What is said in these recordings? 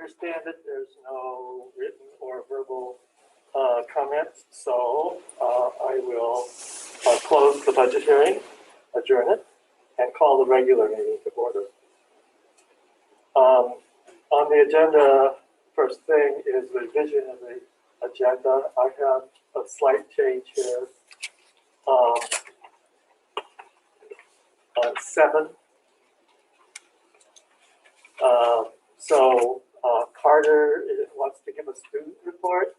understand it, there's no written or verbal comments, so I will close the budget hearing, adjourn it, and call the regular meeting to order. On the agenda, first thing is revision of the agenda. I have a slight change here. On 7. Carter wants to give a student report,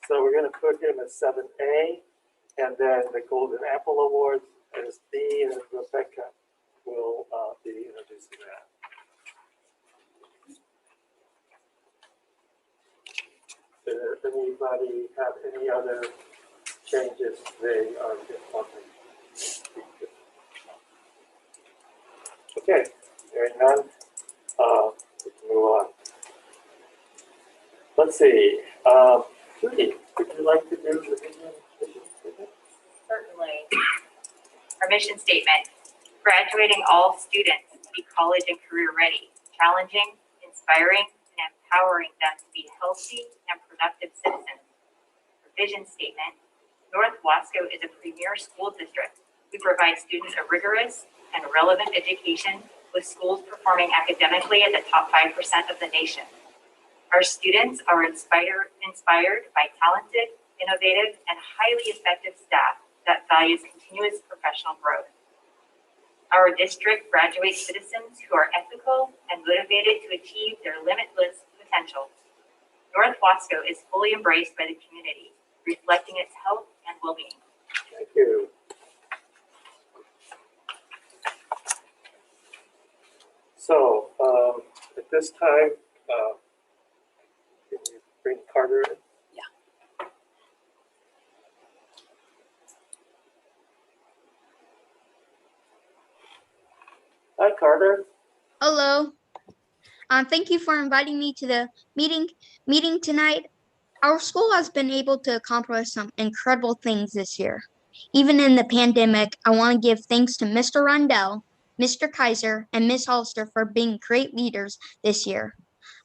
so we're going to put him as 7A, and then the Golden Apple Awards as B, and Rebecca will be introducing that. Does anybody have any other changes they are wanting? Okay, hearing none, we can move on. Let's see. Judy, would you like to do the mission statement? Certainly. Our mission statement: graduating all students to be college and career ready, challenging, inspiring, and empowering them to be healthy and productive citizens. Our vision statement: North Wasco is a premier school district. We provide students a rigorous and relevant education, with schools performing academically at the top 5% of the nation. Our students are inspired by talented, innovative, and highly effective staff that values continuous professional growth. Our district graduates citizens who are ethical and motivated to achieve their limitless potential. North Wasco is fully embraced by the community, reflecting its health and well-being. Thank you. So, at this time, can you bring Carter in? Yeah. Hi, Carter. Hello. Thank you for inviting me to the meeting tonight. Our school has been able to accomplish some incredible things this year. Even in the pandemic, I want to give thanks to Mr. Rundell, Mr. Kaiser, and Ms. Hollister for being great leaders this year.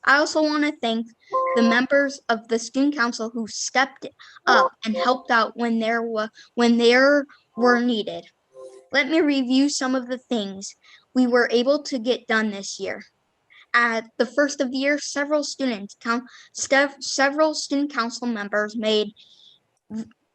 I also want to thank the members of the student council who stepped up and helped out when there were needed. Let me review some of the things we were able to get done this year. At the first of the year, several student council members made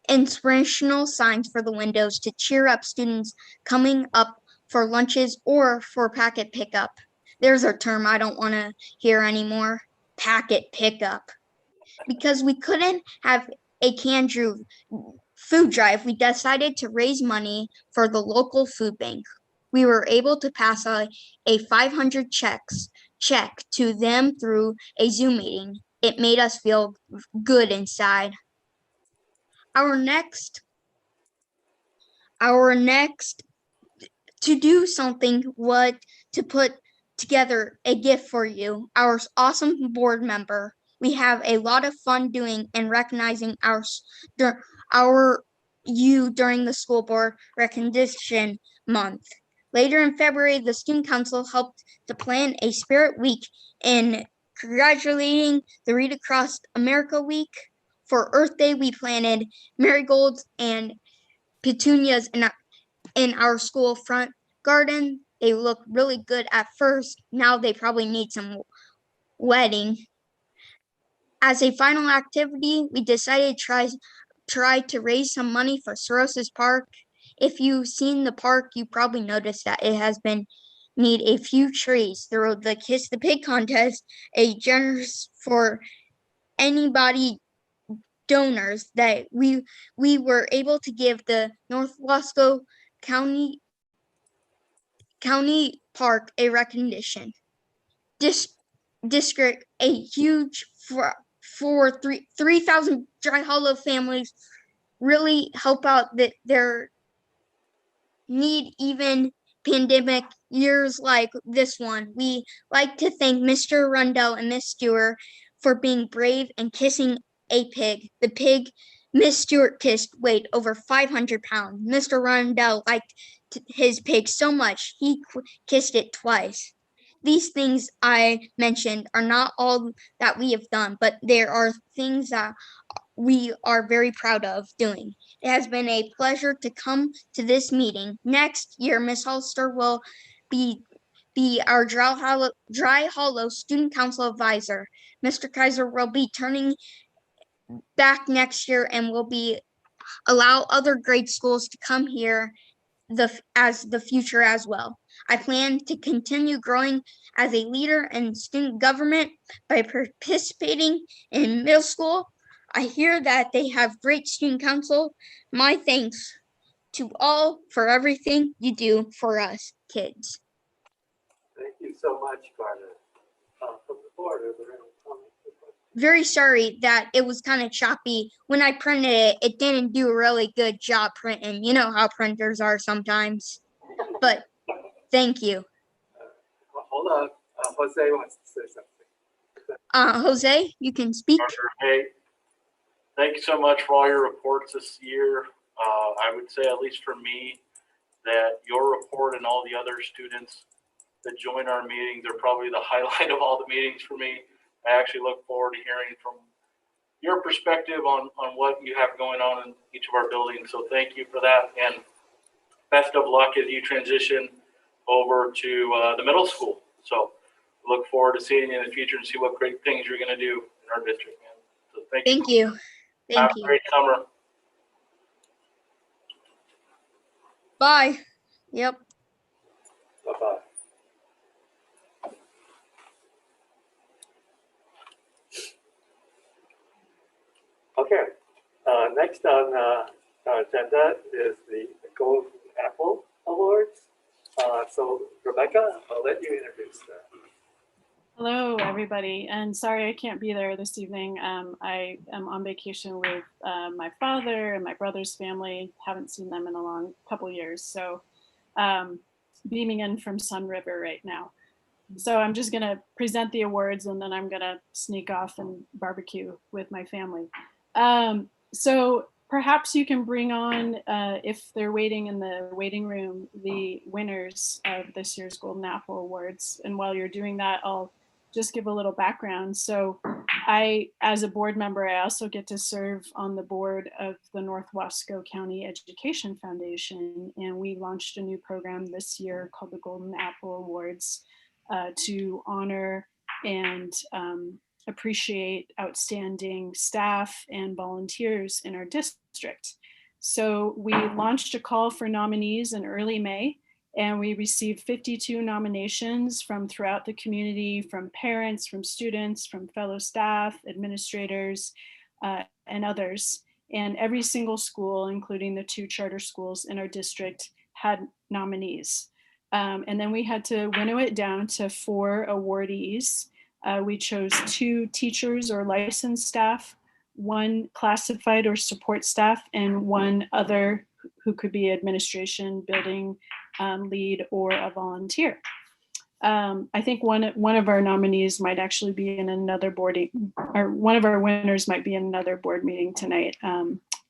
inspirational signs for the windows to cheer up students coming up for lunches or for packet pickup. There's a term I don't want to hear anymore: packet pickup. Because we couldn't have a canned food drive, we decided to raise money for the local food bank. We were able to pass a 500 check to them through a Zoom meeting. It made us feel good inside. Our next to do something was to put together a gift for you, our awesome board member. We have a lot of fun doing and recognizing you during the school board recognition month. Later in February, the student council helped to plan a spirit week in congratulating the Read Across America week. For Earth Day, we planted marigolds and petunias in our school front garden. They look really good at first. Now they probably need some wetting. As a final activity, we decided to try to raise some money for Cirrhosis Park. If you've seen the park, you probably noticed that it has been need a few trees through the Kiss the Pig contest, a generous for anybody donors that we were able to give the North Wasco County Park a recognition. District a huge for 3,000 Dry Hollow families really help out that their need even pandemic years like this one. We like to thank Mr. Rundell and Miss Stewart for being brave and kissing a pig. The pig Miss Stewart kissed weighed over 500 pounds. Mr. Rundell liked his pig so much he kissed it twice. these things I mentioned are not all that we have done, but there are things that we are very proud of doing. It has been a pleasure to come to this meeting. Next year, Ms. Hollister will be our Dry Hollow Student Council Advisor. Mr. Kaiser will be turning back next year and will be allow other grade schools to come here as the future as well. I plan to continue growing as a leader in student government by participating in middle school. I hear that they have great student council. My thanks to all for everything you do for us kids. Thank you so much, Carter. From the board, are there any comments? Very sorry that it was kind of choppy. When I printed it, it didn't do a really good job printing. You know how printers are sometimes. But thank you. Hold on, Jose wants to say something. Jose, you can speak. Hey, thank you so much for all your reports this year. I would say, at least for me, that your report and all the other students that join our meetings are probably the highlight of all the meetings for me. I actually look forward to hearing from your perspective on what you have going on in each of our buildings. So thank you for that, and best of luck as you transition over to the middle school. So look forward to seeing you in the future and see what great things you're going to do in our district, man. So Thank you. Have a great summer. Bye. Yep. Bye-bye. Okay, next on our agenda is the Golden Apple Awards. So Rebecca, I'll let you introduce that. Hello, everybody, and sorry I can't be there this evening. I am on vacation with my father and my brother's family. Haven't seen them in a long couple years, so beaming in from Sun River right now. So I'm just gonna present the awards and then I'm gonna sneak off and barbecue with my family. So perhaps you can bring on, if they're waiting in the waiting room, the winners of this year's Golden Apple Awards. And while you're doing that, I'll just give a little background. So I, as a board member, I also get to serve on the board of the North Wasco County Education Foundation. And we launched a new program this year called the Golden Apple Awards to honor and appreciate outstanding staff and volunteers in our district. So we launched a call for nominees in early May, and we received 52 nominations from throughout the community, from parents, from students, from fellow staff, administrators, and others. And every single school, including the 2 charter schools in our district, had nominees. And then we had to winnow it down to 4 awardees. We chose 2 teachers or licensed staff, 1 classified or support staff, and 1 other who could be administration, building lead, or a volunteer. I think one of our nominees might actually be in another or one of our winners might be in another board meeting tonight,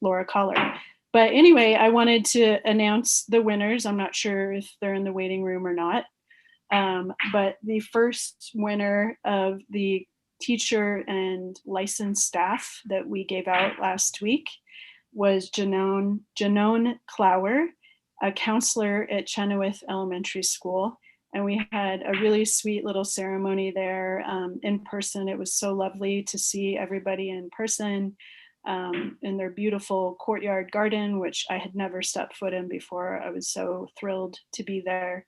Laura Collar. But anyway, I wanted to announce the winners. I'm not sure if they're in the waiting room or not. But the first winner of the teacher and licensed staff that we gave out last week was Janone Clower, a counselor at Chenoweth Elementary School. And we had a really sweet little ceremony there in person. It was so lovely to see everybody in person in their beautiful courtyard garden, which I had never stepped foot in before. I was so thrilled to be there.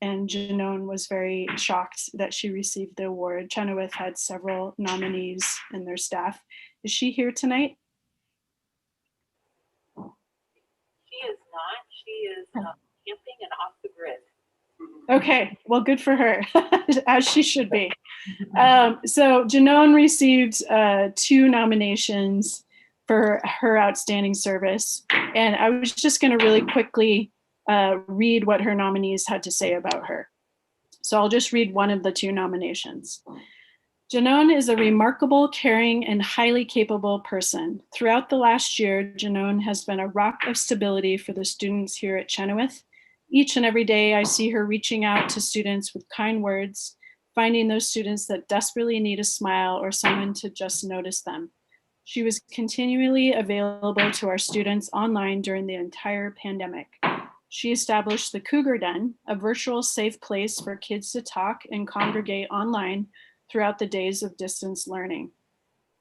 And Janone was very shocked that she received the award. Chenoweth had several nominees in their staff. Is she here tonight? She is not. She is camping and off the grid. Okay, well, good for her, as she should be. So Janone received 2 nominations for her outstanding service. And I was just gonna really quickly read what her nominees had to say about her. So I'll just read one of the 2 nominations. Janone is a remarkable, caring, and highly capable person. Throughout the last year, Janone has been a rock of stability for the students here at Chenoweth. Each and every day, I see her reaching out to students with kind words, finding those students that desperately need a smile or someone to just notice them. She was continually available to our students online during the entire pandemic. She established the Cougar Den, a virtual safe place for kids to talk and congregate online throughout the days of distance learning.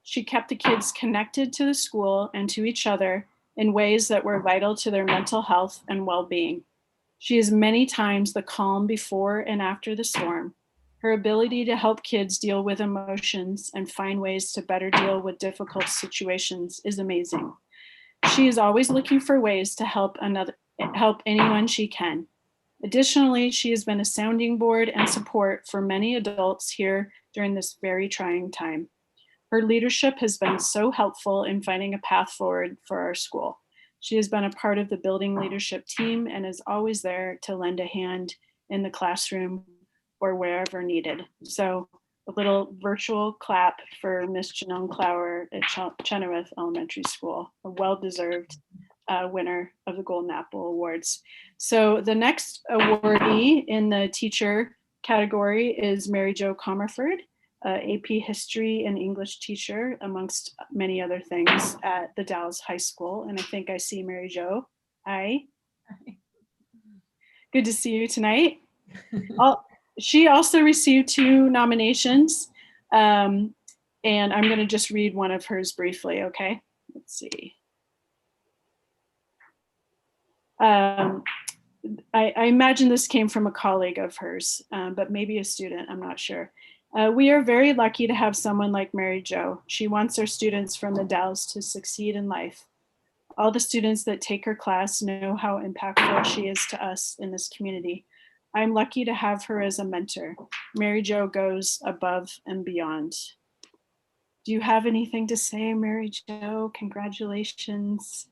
She kept the kids connected to the school and to each other in ways that were vital to their mental health and well-being. She is many times the calm before and after the storm. Her ability to help kids deal with emotions and find ways to better deal with difficult situations is amazing. She is always looking for ways to help anyone she can. Additionally, she has been a sounding board and support for many adults here during this very trying time. Her leadership has been so helpful in finding a path forward for our school. She has been a part of the building leadership team and is always there to lend a hand in the classroom or wherever needed. So a little virtual clap for Miss Janelle Clower at Chenoweth Elementary School, a well-deserved winner of the Golden Apple Awards. So the next awardee in the teacher category is Mary Jo Comerford, AP History and English teacher, amongst many other things at the Dallas High School. And I think I see Mary Jo. Hi. Good to see you tonight. She also received 2 nominations. And I'm going to just read one of hers briefly, okay? Let's see. I imagine this came from a colleague of hers, but maybe a student, I'm not sure. We are very lucky to have someone like Mary Jo. She wants our students from the Dalles to succeed in life. All the students that take her class know how impactful she is to us in this community. I'm lucky to have her as a mentor. Mary Jo goes above and beyond. Do you have anything to say, Mary Jo? Congratulations.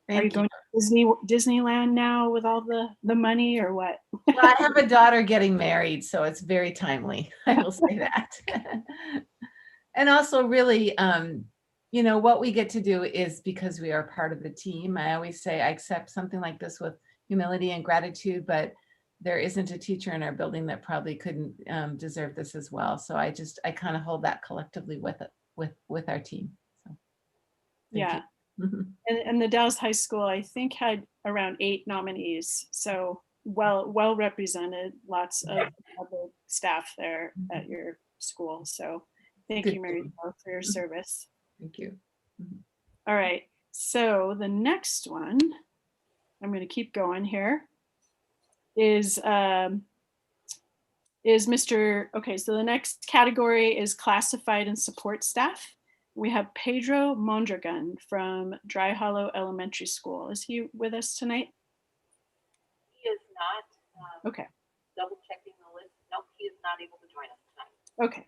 Are you going to Disneyland now with all the money or what? Well, I have a daughter getting married, so it's very timely. I will say that. And also really, you know, what we get to do is because we are part of the team. I always say I accept something like this with humility and gratitude, but there isn't a teacher in our building that probably couldn't deserve this as well. So I kind of hold that collectively with our team. So, yeah. And the Dallas High School, I think, had around 8 nominees. So well represented, lots of other staff there at your school. So thank you, Mary Jo, for your service. Thank you. All right. So the next one, I'm going to keep going here, is Mr. Okay, so the next category is classified and support staff. We have Pedro Mondragon from Dry Hollow Elementary School. Is he with us tonight? He is not. Okay. Double checking the list. Nope, he is not able to join us tonight. Okay,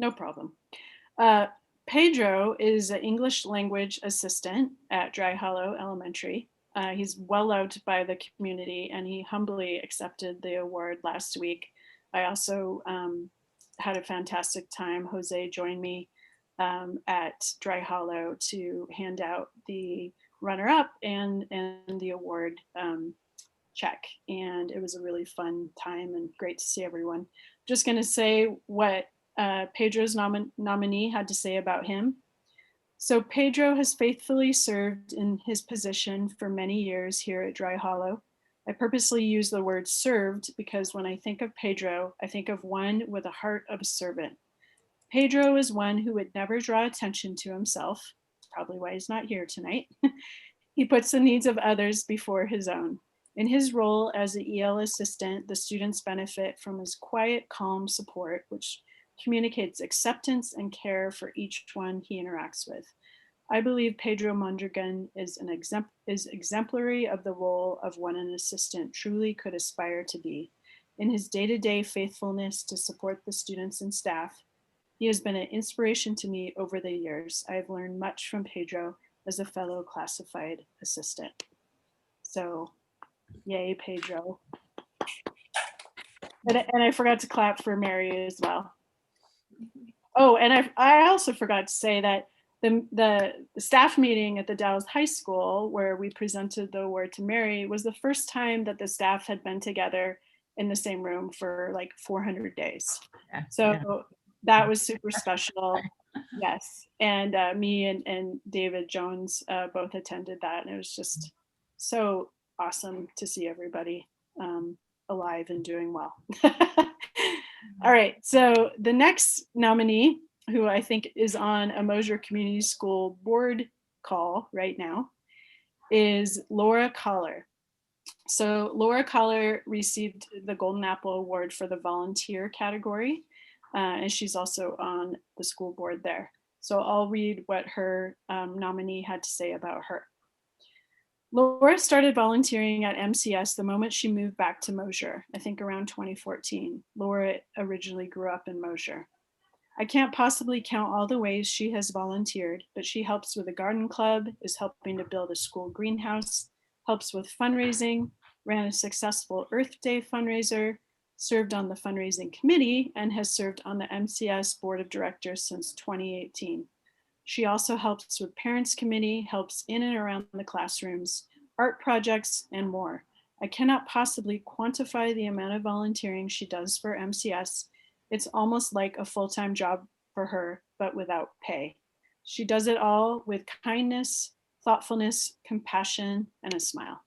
no problem. Pedro is an English language assistant at Dry Hollow Elementary. He's well loved by the community and he humbly accepted the award last week. I also had a fantastic time. Jose joined me at Dry Hollow to hand out the runner-up and the award check. And it was a really fun time and great to see everyone. Just going to say what Pedro's nominee had to say about him. So Pedro has faithfully served in his position for many years here at Dry Hollow. I purposely use the word served because when I think of Pedro, I think of one with a heart of a servant. Pedro is one who would never draw attention to himself, probably why he's not here tonight. He puts the needs of others before his own. In his role as an EL assistant, the students benefit from his quiet, calm support, which communicates acceptance and care for each one he interacts with. I believe Pedro Mondragon is exemplary of the role of one an assistant truly could aspire to be. In his day-to-day faithfulness to support the students and staff, he has been an inspiration to me over the years. I have learned much from Pedro as a fellow classified assistant. So, yay, Pedro. And I forgot to clap for Mary as well. Oh, and I also forgot to say that the staff meeting at the Dallas High School where we presented the award to Mary was the first time that the staff had been together in the same room for like 400 days. Yeah, So yeah. that was super special. Yes. And me and David Jones both attended that. And it was just so awesome to see everybody alive and doing well. All right. So the next nominee, who I think is on a Mosier Community School board call right now, is Laura Collar. So Laura Collar received the Golden Apple Award for the volunteer category, and she's also on the school board there. So I'll read what her nominee had to say about her. Laura started volunteering at MCS the moment she moved back to Mosier, I think around 2014. Laura originally grew up in Mosier. I can't possibly count all the ways she has volunteered, but she helps with a garden club, is helping to build a school greenhouse, helps with fundraising, ran a successful Earth Day fundraiser, served on the fundraising committee, and has served on the MCS board of directors since 2018. She also helps with parents committee, helps in and around the classrooms, art projects, and more. I cannot possibly quantify the amount of volunteering she does for MCS. It's almost like a full-time job for her, but without pay. She does it all with kindness, thoughtfulness, compassion, and a smile.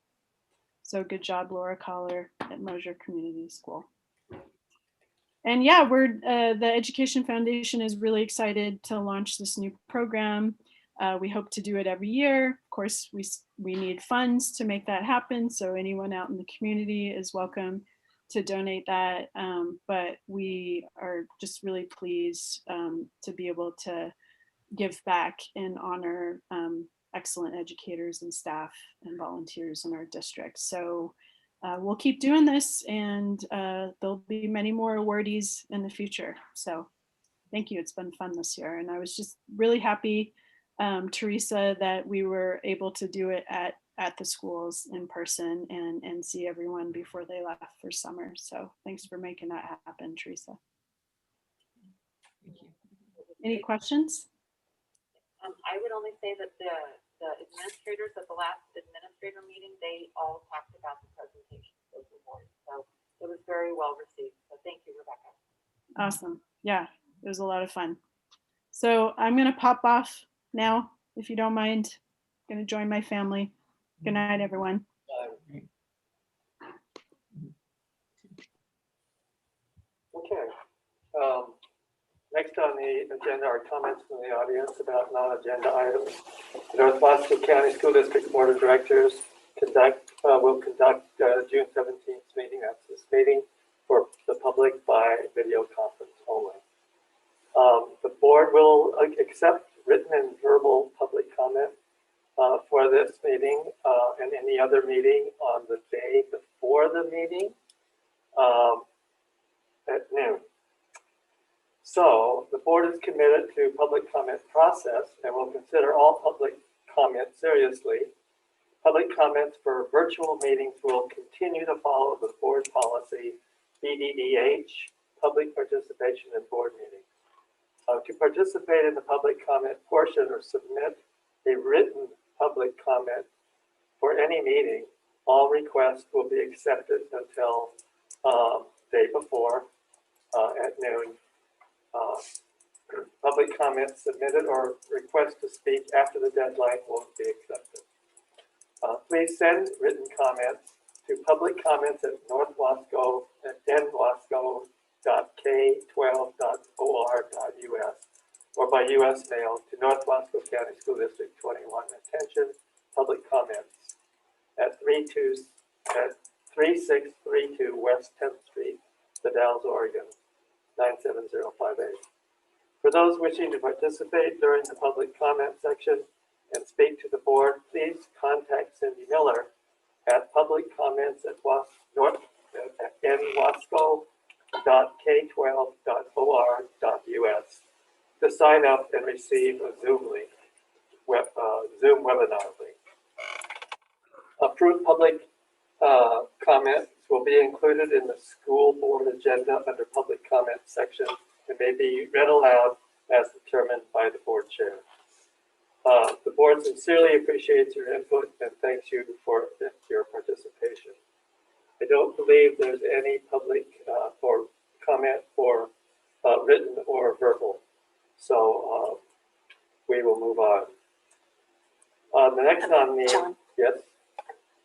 So good job, Laura Collar at Mosier Community School. And yeah, the Education Foundation is really excited to launch this new program. We hope to do it every year. Of course, we need funds to make that happen. So anyone out in the community is welcome to donate that. But we are just really pleased to be able to give back and honor excellent educators and staff and volunteers in our district. So we'll keep doing this, and there'll be many more awardees in the future. So thank you. It's been fun this year. And I was just really happy, Teresa, that we were able to do it at the schools in person and see everyone before they left for summer. So thanks for making that happen, Teresa. Thank you. Any questions? I would only say that the administrators at the last administrator meeting, they all talked about the presentation of those awards. So it was very well received. So thank you, Rebecca. Awesome. Yeah, it was a lot of fun. So I'm going to pop off now, if you don't mind. I'm going to join my family. Good night, everyone. Okay. Next on the agenda are comments from the audience about non-agenda items. The North Wasco County School District Board of Directors will conduct June 17th meeting, that's this meeting, for the public by video conference only. The board will accept written and verbal public comment for this meeting and any other meeting on the day before the meeting at noon. So the board is committed to public comment process and will consider all public comment seriously. Public comments for virtual meetings will continue to follow the board policy BDDH, public participation in board meetings. To participate in the public comment portion or submit a written public comment for any meeting, all requests will be accepted until day before at noon. Public comments submitted or requests to speak after the deadline won't be accepted. Please send written comments to public comments at nwasco.k12.or.us or by U.S. mail to North Wasco County School District 21. Attention, public comments at 3632 West 10th Street, The Dalles, Oregon, 97058. For those wishing to participate during the public comment section and speak to the board, please contact Cindy Miller at publiccommentsatswasco.k12.or.us to sign up and receive a Zoom link, Zoom webinar link. Approved public comments will be included in the school board agenda under public comment section and may be read aloud as determined by the board chair. The board sincerely appreciates your input and thanks you for your participation. I don't believe there's any public for comment for written or verbal. So we will move on. The next on the, John, yes,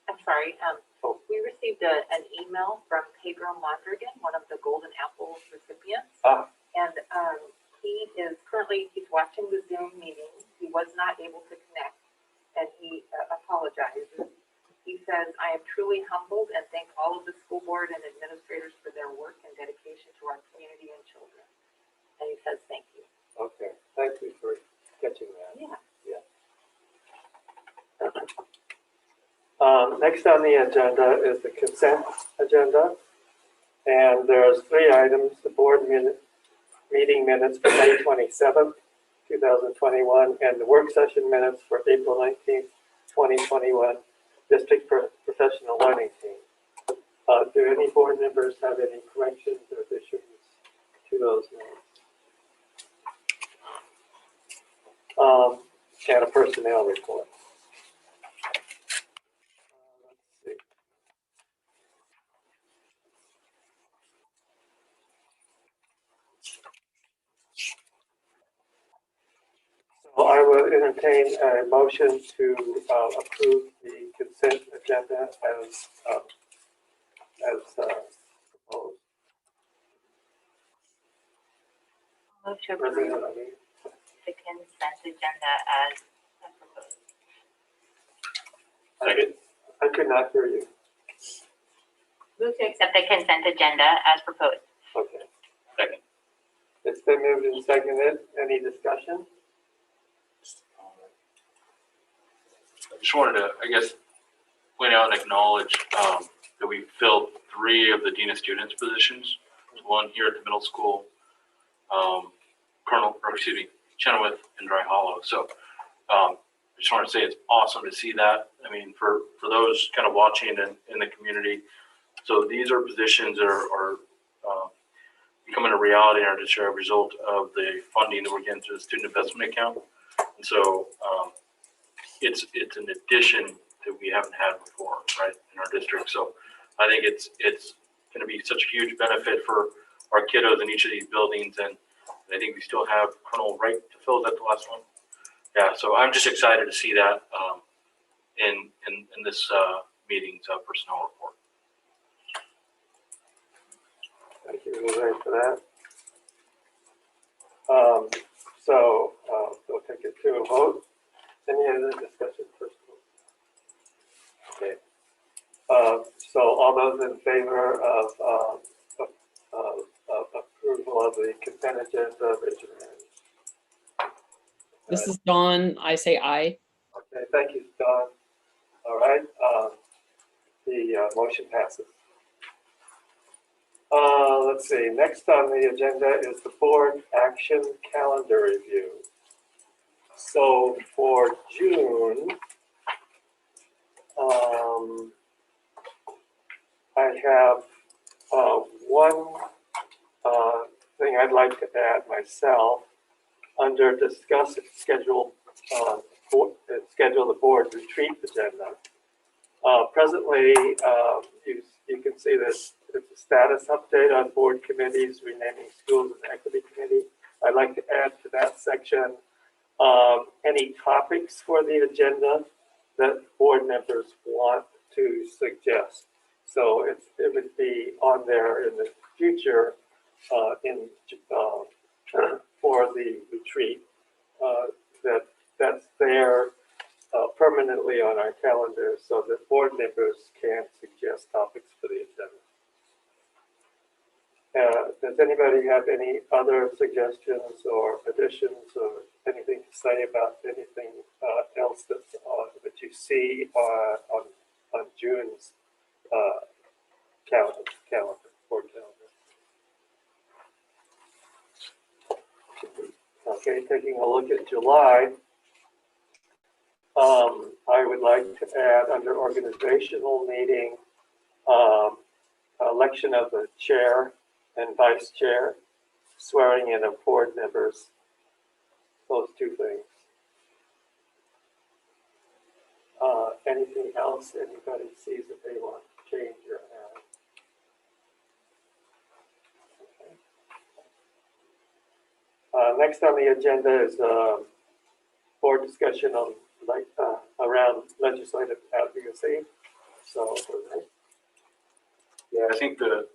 I'm sorry, Oh. we received an email from Pedro Mondragon, one of the Golden Apple recipients. And he is currently, he's watching the Zoom meeting. He was not able to connect, and he apologizes. He says, I am truly humbled and thank all of the school board and administrators for their work and dedication to our community and children. And he says, thank you. okay, thank you for catching that. Yeah. Next on the agenda is the consent agenda. And there's 3 items: the board meeting minutes for May 27th, 2021, and the work session minutes for April 19th, 2021, district professional learning team. Do any board members have any corrections or additions to those minutes? And a personnel report. Let's see. So I would entertain a motion to approve the consent agenda as proposed. Move to approve President, I mean, the consent agenda as proposed. I could not hear you. Move to accept the consent agenda as proposed. Okay. Second. It's been moved and seconded. Any discussion? I just wanted to, I guess, point out and acknowledge that we filled 3 of the Dean of Students positions. One here at the middle school, Chenoweth and Dry Hollow. So I just want to say it's awesome to see that. I mean, for those kind of watching in the community. So these are positions that are becoming a reality and are just a result of the funding that we're getting through the student investment account. And so it's an addition that we haven't had before, right, in our district. So I think it's going to be such a huge benefit for our kiddos in each of these buildings. And I think we still have Colonel Wright to fill. Is that the last one? Yeah, so I'm just excited to see that in this meeting's personnel report. Thank you, Jose, for that. So we'll take it to a vote. Any other discussion first? Okay. So all those in favor of approval of the consent agenda, raise your hand. This is Dawn. I say aye. Okay, thank you, Don. All right, the motion passes. Let's see, next on the agenda is the board action calendar review. So for June, I have one thing I'd like to add myself under discuss and schedule the board retreat agenda. Presently, you can see this. It's a status update on board committees, renaming schools and equity committee. I'd like to add to that section any topics for the agenda that board members want to suggest. So it would be on there in the future for the retreat that's there permanently on our calendar so that board members can suggest topics for the agenda. Does anybody have any other suggestions or additions or anything to say about anything else that's that you see on June's board calendar? Okay, taking a look at July, I would like to add under organizational meeting, election of the chair and vice chair, swearing in of board members, those 2 things. Anything else anybody sees that they want to change or add? Next on the agenda is board discussion on around legislative advocacy. So, Yeah, I think the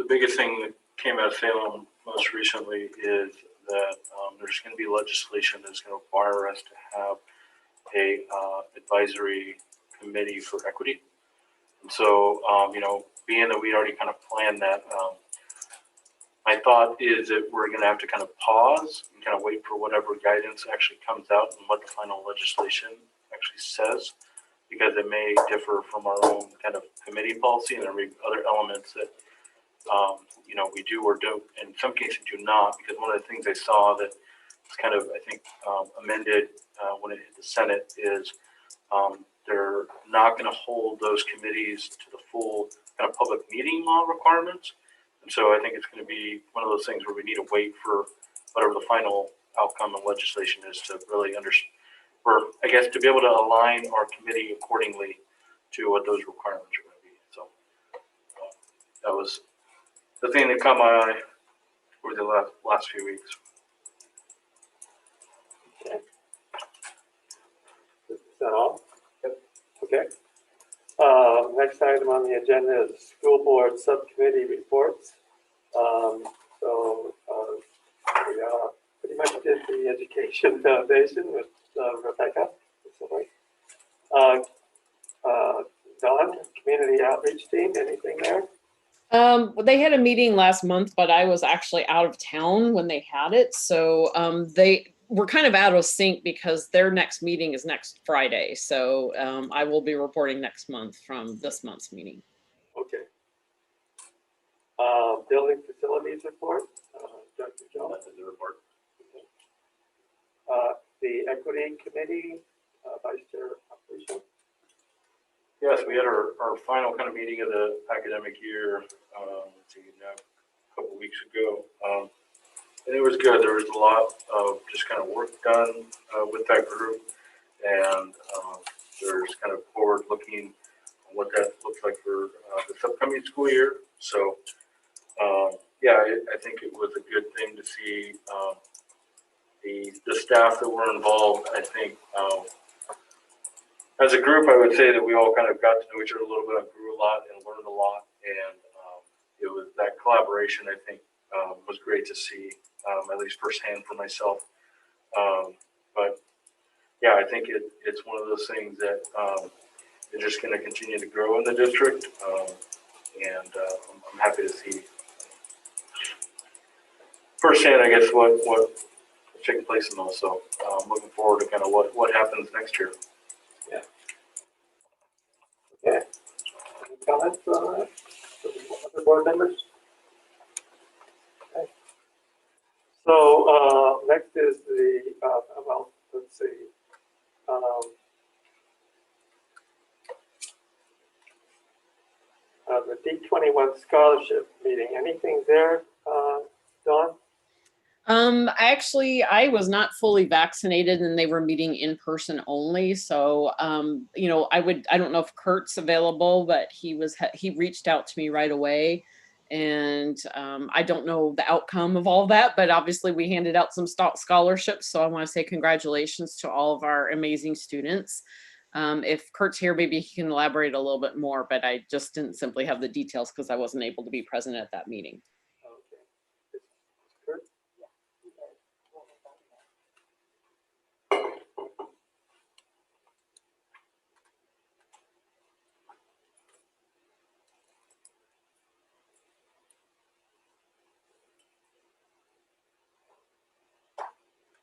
biggest thing that came out of Salem most recently is that there's going to be legislation that's going to require us to have a advisory committee for equity. And so, you know, being that we already kind of planned that, my thought is that we're going to have to kind of pause and kind of wait for whatever guidance actually comes out and what the final legislation actually says, because it may differ from our own kind of committee policy, and there may be other elements that, you know, we do or don't, in some cases do not, because one of the things I saw that was kind of, I think, amended when it hit the Senate is they're not going to hold those committees to the full kind of public meeting law requirements. And so I think it's going to be one of those things where we need to wait for whatever the final outcome of legislation is to really understand, or I guess to be able to align our committee accordingly to what those requirements are going to be. So that was the thing that caught my eye over the last few weeks. okay. Is that all? Yep. Okay. Next item on the agenda is school board subcommittee reports. We pretty much did the education foundation with Rebecca. Dawn, community outreach team, anything there? They had a meeting last month, but I was actually out of town when they had it. So they were kind of out of sync because their next meeting is next Friday. So I will be reporting next month from this month's meeting. Okay. Building facilities report, Dr. Jones. That's the report. The equity committee, Vice Chair Operation. Yes, we had our final kind of meeting of the academic year, let's see, now, a couple weeks ago. And it was good. There was a lot of just kind of work done with that group. And there's kind of forward looking on what that looks like for this upcoming school year. So, yeah, I think it was a good thing to see the staff that were involved. I think as a group, I would say that we all kind of got to know each other a little bit and grew a lot and learned a lot. And it was that collaboration, I think, was great to see, at least firsthand for myself. But yeah, I think it's one of those things that is just going to continue to grow in the district. And I'm happy to see firsthand, I guess, what's taking place in those. So I'm looking forward to kind of what happens next year. Yeah. Okay. Any comments on that? Other board members? Okay. So next is the, well, let's see. The D21 Scholarship meeting. Anything there, Dawn? Actually, I was not fully vaccinated and they were meeting in person only. So, you know, I don't know if Kurt's available, but he reached out to me right away. And I don't know the outcome of all that, but obviously we handed out some scholarships. So I want to say congratulations to all of our amazing students. If Kurt's here, maybe he can elaborate a little bit more, but I just didn't simply have the details because I wasn't able to be present at that meeting. Okay. Kurt?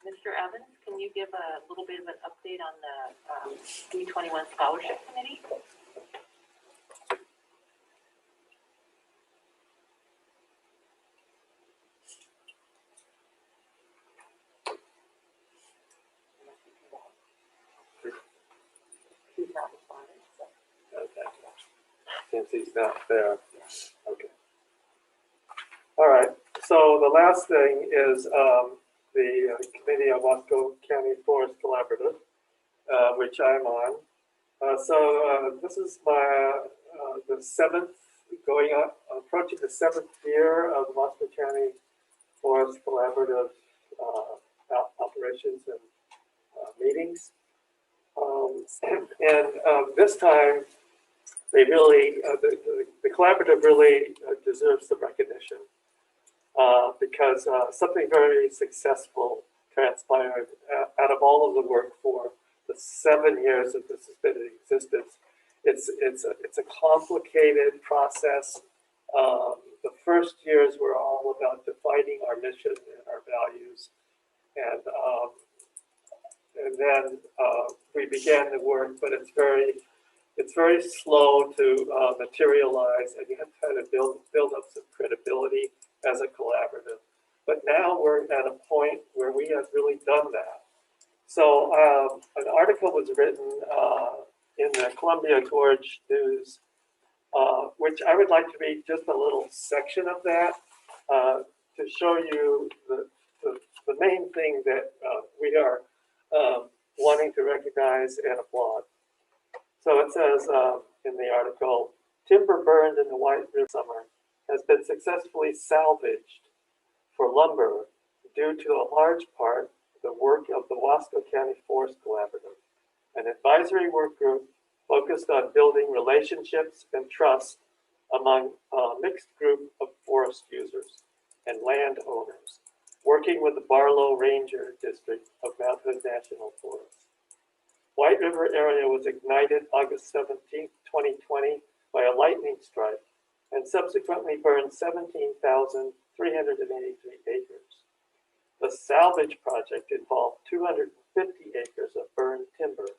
Mr. Evans, can you give a little bit of an update on the D21 Scholarship Committee? He's not responding, so. Okay. Since he's not there. Okay. All right. So the last thing is the Committee on Wasco County Forest Collaborative, which I'm on. So this is my the seventh, going up, approaching the 7th year of the Wasco County Forest Collaborative operations and meetings. This time, they really, the collaborative really deserves the recognition because something very successful transpired out of all of the work for the 7 years that this has been in existence. It's a complicated process. The first years were all about defining our mission and our values, and then we began the work, but it's very slow to materialize, and you have to kind of build up some credibility as a collaborative. But now we're at a point where we have really done that. So an article was written in the Columbia Gorge News, which I would like to read just a little section of that to show you the main thing that we are wanting to recognize and applaud. So it says in the article, timber burned in the White River summer has been successfully salvaged for lumber due to a large part the work of the Wasco County Forest Collaborative, an advisory work group focused on building relationships and trust among a mixed group of forest users and landowners, working with the Barlow Ranger District of Mount Hood National Forest. White River area was ignited August 17, 2020 by a lightning strike and subsequently burned 17,383 acres. The salvage project involved 250 acres of burned timber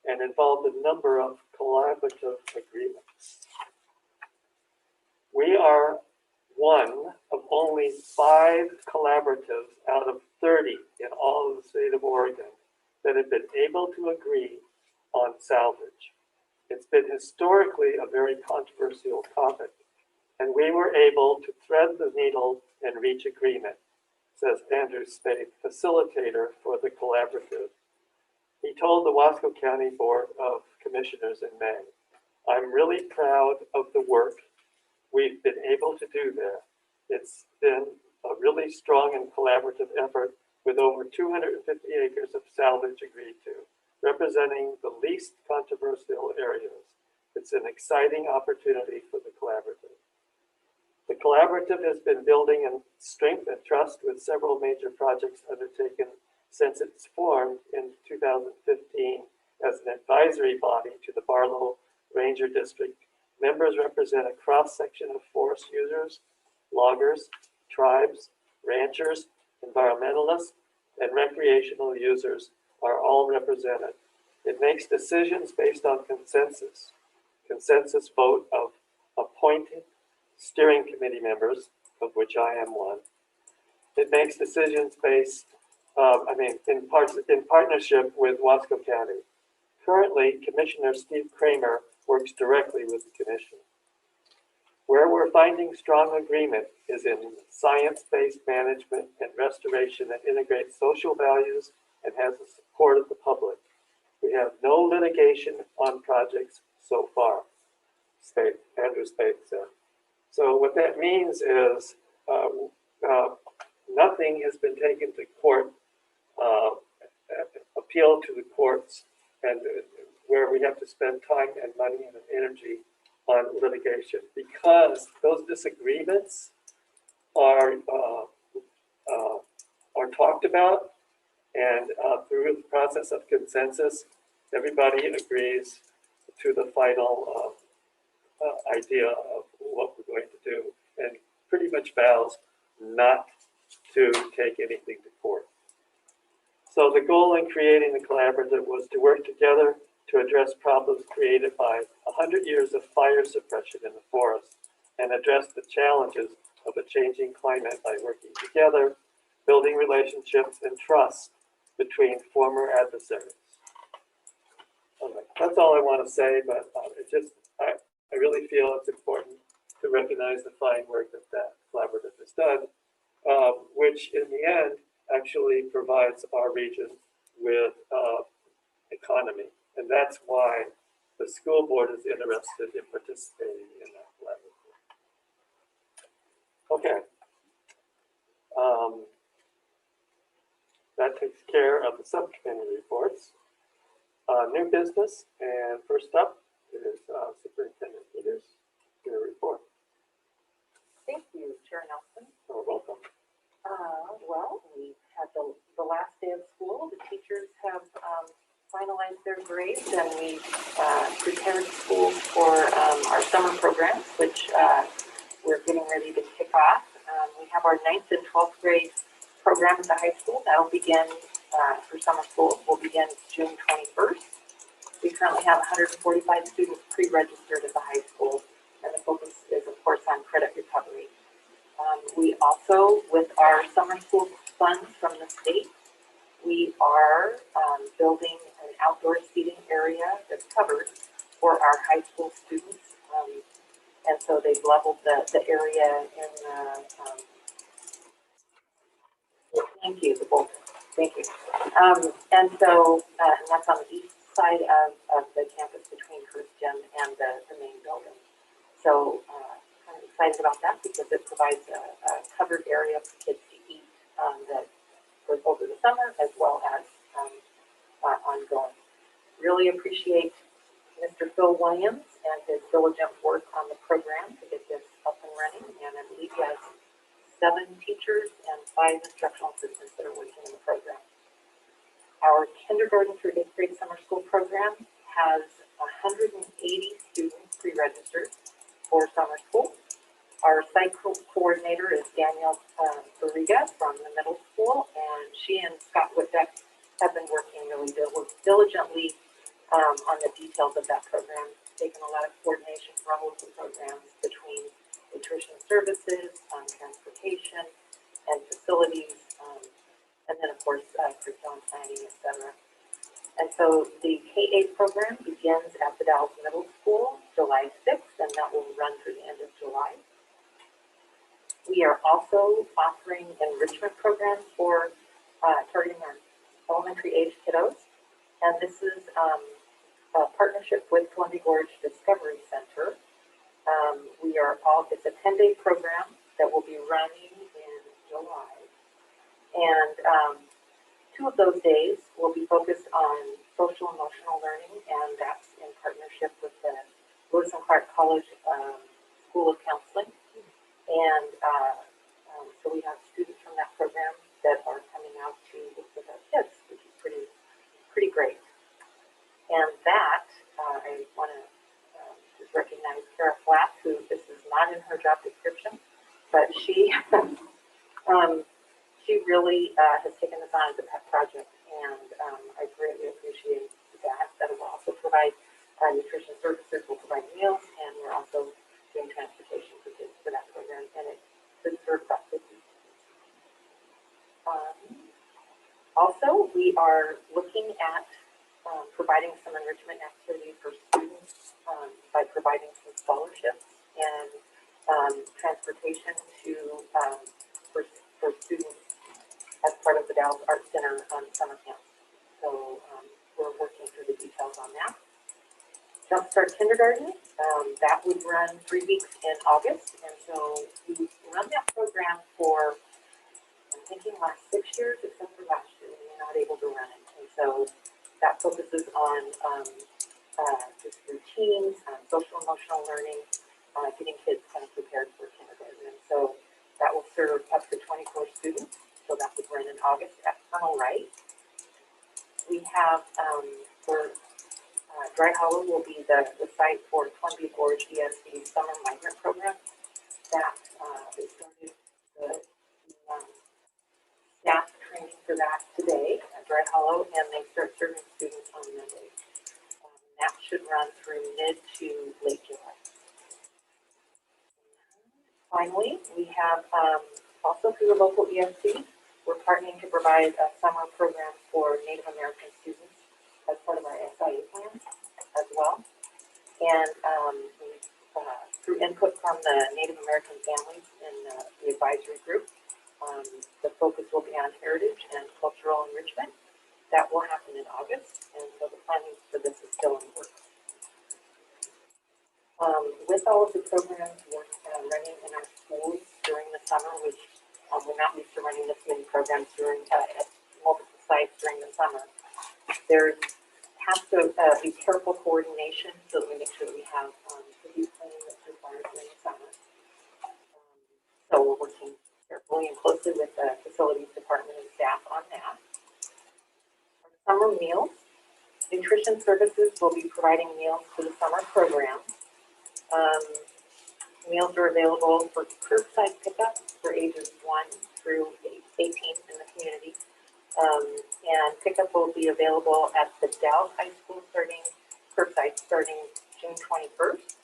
and involved a number of collaborative agreements. We are one of only 5 collaboratives out of 30 in all of the state of Oregon that have been able to agree on salvage. It's been historically a very controversial topic, and we were able to thread the needle and reach agreement, says Andrew Spade, facilitator for the collaborative. He told the Wasco County Board of Commissioners in May, "I'm really proud of the work we've been able to do there. It's been a really strong and collaborative effort with over 250 acres of salvage agreed to, representing the least controversial areas. It's an exciting opportunity for the collaborative." The collaborative has been building in strength and trust with several major projects undertaken since its formed in 2015 as an advisory body to the Barlow Ranger District. Members represent a cross-section of forest users, loggers, tribes, ranchers, environmentalists, and recreational users are all represented. It makes decisions based on consensus vote of appointed steering committee members, of which I am one. It makes decisions based, in partnership with Wasco County. Currently, Commissioner Steve Kramer works directly with the commission. Where we're finding strong agreement is in science-based management and restoration that integrates social values and has the support of the public. We have no litigation on projects so far, Andrew Spade said. So what that means is nothing has been taken to court, appealed to the courts, and where we have to spend time and money and energy on litigation, because those disagreements are talked about, and through the process of consensus, everybody agrees to the final idea of what we're going to do, and pretty much vows not to take anything to court. So the goal in creating the collaborative was to work together to address problems created by 100 years of fire suppression in the forest and address the challenges of a changing climate by working together, building relationships and trust between former adversaries. Okay, that's all I want to say, but I really feel it's important to recognize the fine work that collaborative has done, which in the end actually provides our region with economy. And that's why the school board is interested in participating in that collaborative. Okay. That that takes care of the subcommittee reports. New business, and first up is Superintendent Peters, your report. Thank you, Chair Nelson. You're welcome. Well, we've had the last day of school. The teachers have finalized their grades, and we've prepared schools for our summer programs, which we're getting ready to kick off. We have our 9th and 12th grade program at the high school. That'll begin for summer school. Will begin June 21st. We currently have 145 students pre-registered at the high school, and the focus is, of course, on credit recovery. We also, with our summer school funds from the state, we are building an outdoor seating area that's covered for our high school students. And so they've leveled the area in the, thank you, the bowl. Thank you. And so, and that's on the east side of the campus between First Gym and the main building. So, I'm excited about that because it provides a covered area for kids to eat that goes over the summer as well as ongoing. Really appreciate Mr. Phil Williams and his diligent work on the program to get this up and running. And I believe he has 7 teachers and 5 instructional assistants that are working in the program. Our kindergarten through 8th grade summer school program has 180 students pre-registered for summer school. Our site coordinator is Danielle Barriga from the middle school, and she and Scott Whitbeck have been working really diligently on the details of that program, taking a lot of coordination for all of the programs between nutrition services, transportation, and facilities, and then, of course, curriculum planning, etc. And so the K-8 program begins at the Dallas Middle School July 6th, and that will run through the end of July. We are also offering enrichment programs for targeting our elementary age kiddos. And this is a partnership with Columbia Gorge Discovery Center. It's a 10-day program that will be running in July. And 2 of those days will be focused on social emotional learning, and that's in partnership with the Lewis and Clark College School of Counseling. And so we have students from that program that are coming out to work with our kids, which is pretty great. And that, I want to just recognize Kara Flapp, who this is not in her job description, but she she really has taken this on as a pet project, and I greatly appreciate that. That will also provide nutrition services, will provide meals, and we're also doing transportation for kids for that program, and it should serve about 50. Also, we are looking at providing some enrichment activities for students by providing some scholarships and transportation to for students as part of the Dallas Art Center summer camp. So we're working through the details on that. Jumpstart Kindergarten, that would run 3 weeks in August, and so we run that program for, I'm thinking, last 6 years, except for last year we were not able to run it. And so that focuses on just routines, social emotional learning, getting kids kind of prepared for kindergarten. And so that will serve up to 24 students. So that would run in August at Colonel Wright. We have Dry Hollow will be the site for Columbia Gorge ESD Summer Migrant Program. That they started the staff training for that today at Dry Hollow, and they start serving students on Monday. That should run through mid to late July. Finally, we have also through the local ESD, we're partnering to provide a summer program for Native American students as part of our SIA plan as well. And through input from the Native American families in the advisory group, the focus will be on heritage and cultural enrichment. That will happen in August, and so the planning for this is still in works. With all of the programs running in our schools during the summer, which we're not used to running this many programs during at multiple sites There has to be careful coordination so that we make sure that we have the deep cleaning that's required during the summer. So we're working carefully and closely with the facilities department and staff on that. For summer meals, nutrition services will be providing meals to the summer program. Meals are available for curbside pickup for ages 1 through 18 in the community. And pickup will be available at the Dallas High School curbside starting June 21st.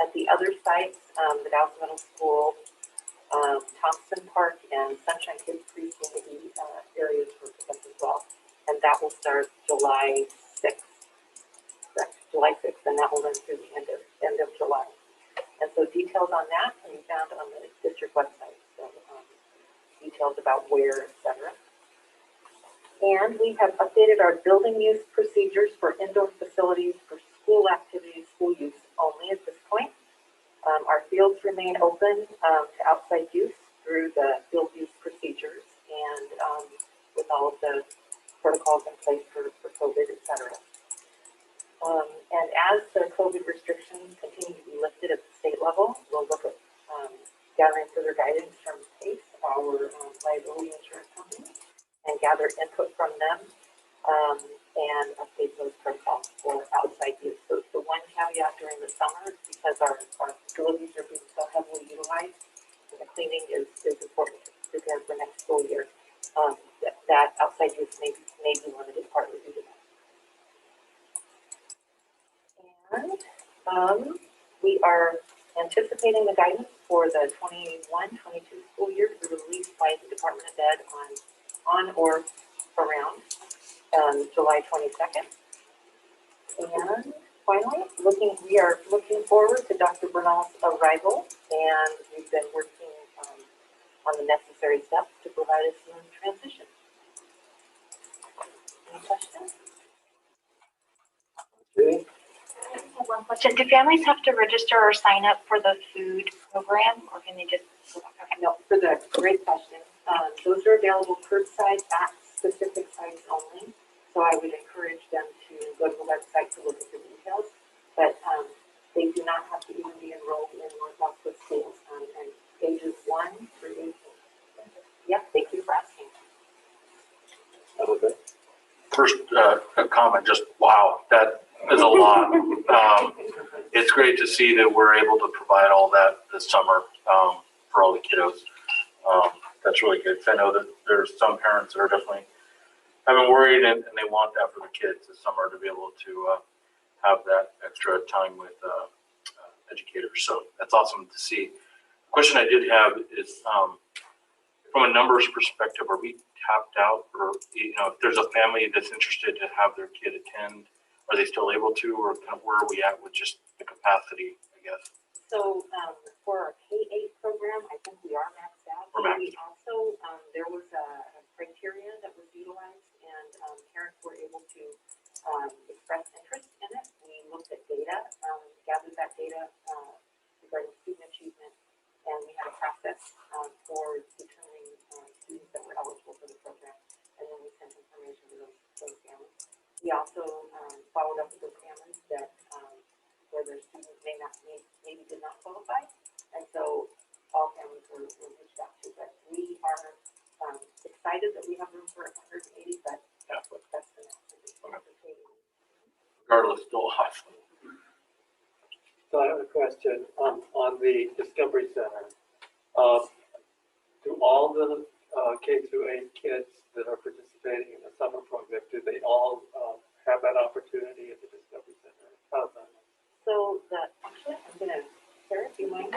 At the other sites, the Dallas Middle School, Thompson Park, and Sunshine Kids Preschool will be areas for pickup as well. And that will start July 6th. Correct, July 6th, and that will run through the end of July. And so details on that can be found on the district website. So details about where, etc. And we have updated our building use procedures for indoor facilities for school activities, school use only at this point. Our fields remain open to outside use through the field use procedures and with all of the protocols in place for COVID, etc. And as the COVID restrictions continue to be lifted at the state level, we'll look at gathering further guidance from PACE, our liability insurance company, and gather input from them and update those protocols for outside use. So the one caveat during the summer, because our facilities are being so heavily utilized, and the cleaning is important to prepare for next school year, that outside use may be limited partly due to that. And we are anticipating the guidance for the 21-22 school year to be released by the Department of Ed on or around July 22nd. And finally, we are looking forward to Dr. Bernal's arrival, and we've been working on the necessary steps to provide a smooth transition. Any questions? Okay. I just have one question. Do families have to register or sign up for the food program, or can they just? Okay. No, for the great question. Those are available curbside at specific sites only. So I would encourage them to go to the website to look at the details. But they do not have to even be enrolled in North Wasco schools and ages 1 through 18. Yep, thank you for asking. Okay. First, a comment, just wow, that is a lot. It's great to see that we're able to provide all that this summer for all the kiddos. That's really good. I know that there's some parents that are definitely having worried and they want that for the kids this summer to be able to have that extra time with educators. So that's awesome to see. The question I did have is from a numbers perspective, are we tapped out, or if there's a family that's interested to have their kid attend, are they still able to, or kind of where are we at with just the capacity, I guess? So for our K-8 program, I think we are maxed out. We also, there was a criteria that was utilized, and parents were able to express interest in it. We looked at data, gathered that data regarding student achievement, and we had a process for determining students that were eligible for the program, and then we sent information to those families. We also followed up with those families that where their students maybe did not qualify, and so all families were reached out to. But we are excited that we have room for 180, but that's what's best for now. Regardless, still awesome. So I have a question on the Discovery Center. Do all the K through 8 kids that are participating in the summer program, do they all have that opportunity at the Discovery Center? How's that? So actually, I'm gonna, Sarah, do you mind?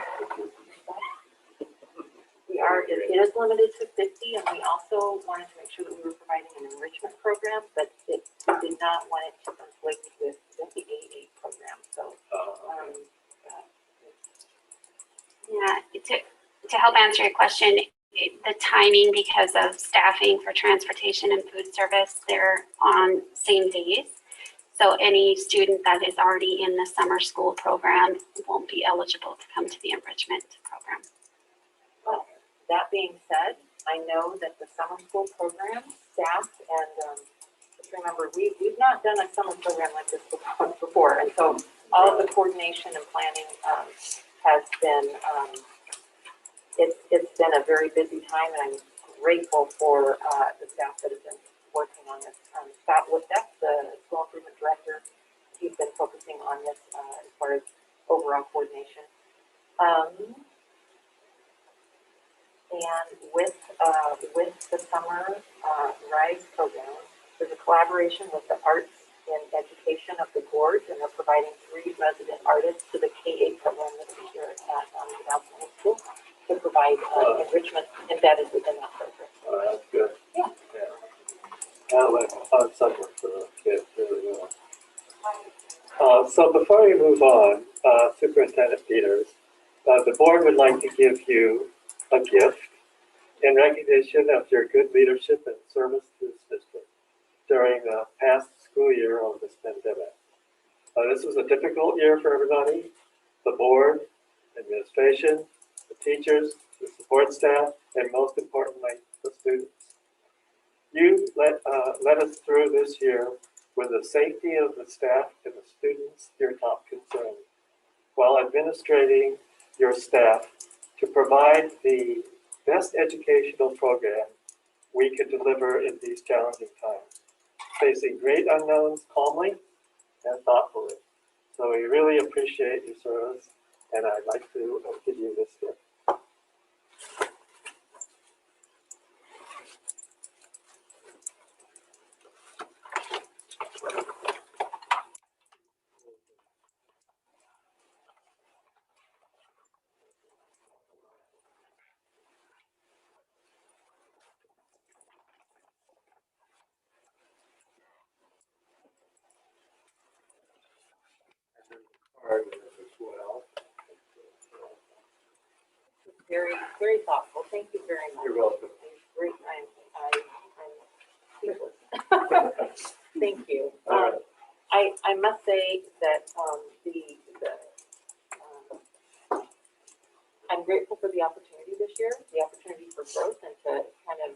It is limited to 50, and we also wanted to make sure that we were providing an enrichment program, but we did not want it to conflict with the A8 program. So, yeah, to help answer your question, the timing, because of staffing for transportation and food service, they're on same days. So any student that is already in the summer school program won't be eligible to come to the enrichment program. well, that being said, I know that the summer school program staff and just remembered, we've not done a summer program like this before. And so all of the coordination and planning has been, it's been a very busy time, and I'm grateful for the staff that has been working on this. Scott Woodbeck, the school improvement director, he's been focusing on this as far as overall coordination. And with the summer RISE program, there's a collaboration with the Arts in Education of the board, and they're providing 3 resident artists to the K-8 program this year at Dallas Middle School to provide enrichment embedded within that program. That's good. Yeah. Yeah, like fun summer for the kids, really well. So before we move on, Superintendent Peters, the board would like to give you a gift in recognition of your good leadership and service to this district during the past school year of this pandemic. This was a difficult year for everybody, the board, administration, the teachers, the support staff, and most importantly, the students. You led us through this year with the safety of the staff and the students your top concern, while administrating your staff to provide the best educational program we could deliver in these challenging times, facing great unknowns calmly and thoughtfully. So we really appreciate your service, and I'd like to give you this gift. As well. Very, very thoughtful. Thank you very much. You're welcome. Great. I'm speechless. Thank you. I must say that I'm grateful for the opportunity this year, the opportunity for growth, and to kind of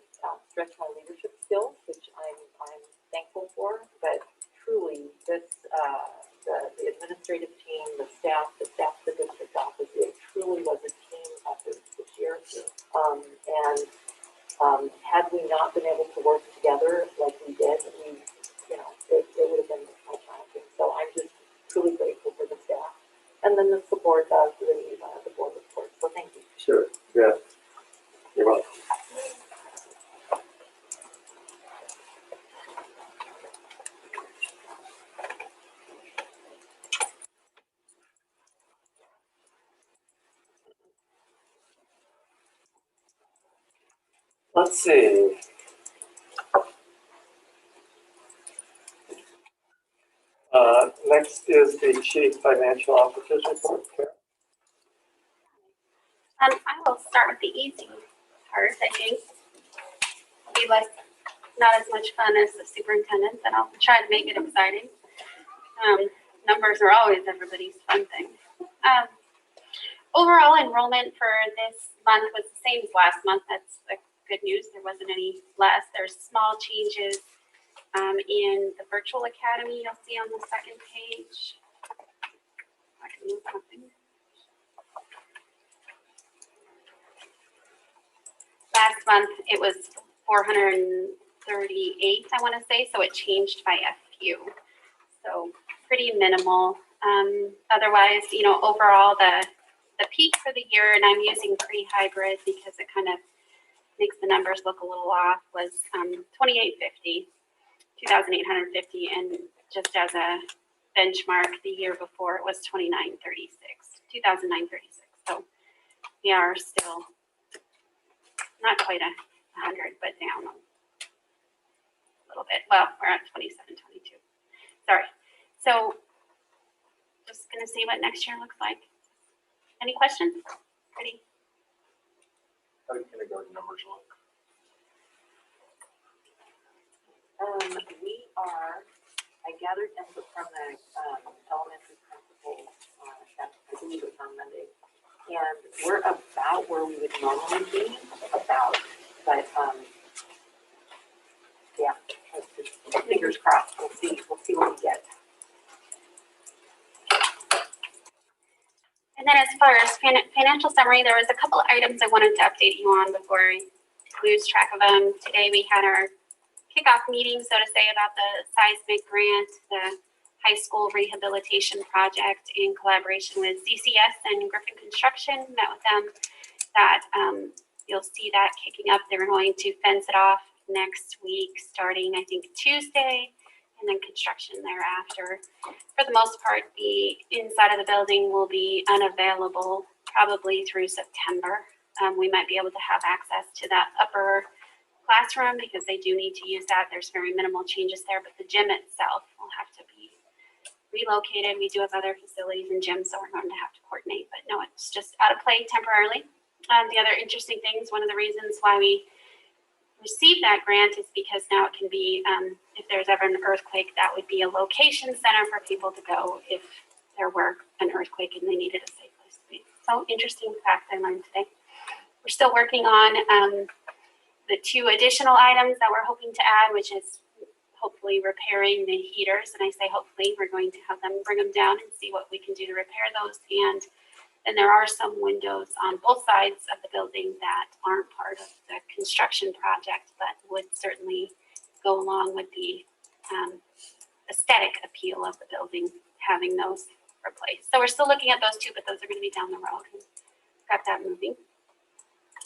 stretch my leadership skills, which I'm thankful for. But truly, this the administrative team, the staff of the district office, it truly was a team effort this year. And had we not been able to work together like we did, it would have been more challenging. So I'm just truly grateful for the staff, and then the support of the board, of course. So thank you. Sure. Yeah. You're welcome. Let's see. Next is the Chief Financial Officer's report. I will start with the easy part, I think. Be not as much fun as the superintendent, but I'll try to make it exciting. Numbers are always everybody's fun thing. Overall enrollment for this month was the same as last month. That's the good news. There wasn't any less. There's small changes in the virtual academy. You'll see on the second page. I can move something. Last month it was 438, I want to say, so it changed by a few. So pretty minimal. Otherwise, overall the peak for the year, and I'm using pre-hybrid because it kind of makes the numbers look a little off, was 2,850, and just as a benchmark, the year before it was 2,936. So we are still not quite 100, but down a little bit. Well, we're at 27, 22. Sorry. So just going to see what next year looks like. Any questions? Ready? How do kindergarten numbers look? I gathered input from the elementary principals, I believe it was on Monday, and we're about where we would normally be, but yeah, I think fingers crossed. We'll see what we get. And then as far as financial summary, there was a couple of items I wanted to update you on before I lose track of them. Today we had our kickoff meeting, so to say, about the seismic grant, the high school rehabilitation project in collaboration with CCS and Griffin Construction. Met with them. That you'll see that kicking up. They're going to fence it off next week, starting I think Tuesday, and then construction thereafter. For the most part, the inside of the building will be unavailable probably through September. We might be able to have access to that upper classroom because they do need to use that. There's very minimal changes there, but the gym itself will have to be relocated. We do have other facilities and gyms, so we're going to have to coordinate, but no, it's just out of play temporarily. The other interesting things, one of the reasons why we received that grant is because now it can be, if there's ever an earthquake, that would be a location center for people to go if there were an earthquake and they needed a safe place to be. So interesting fact I learned today. We're still working on the 2 additional items that we're hoping to add, which is hopefully repairing the heaters. And I say hopefully, we're going to have them bring them down and see what we can do to repair those. And there are some windows on both sides of the building that aren't part of the construction project, but would certainly go along with the aesthetic appeal of the building, having those replaced. So we're still looking at those 2, but those are going to be down the road. Got that moving.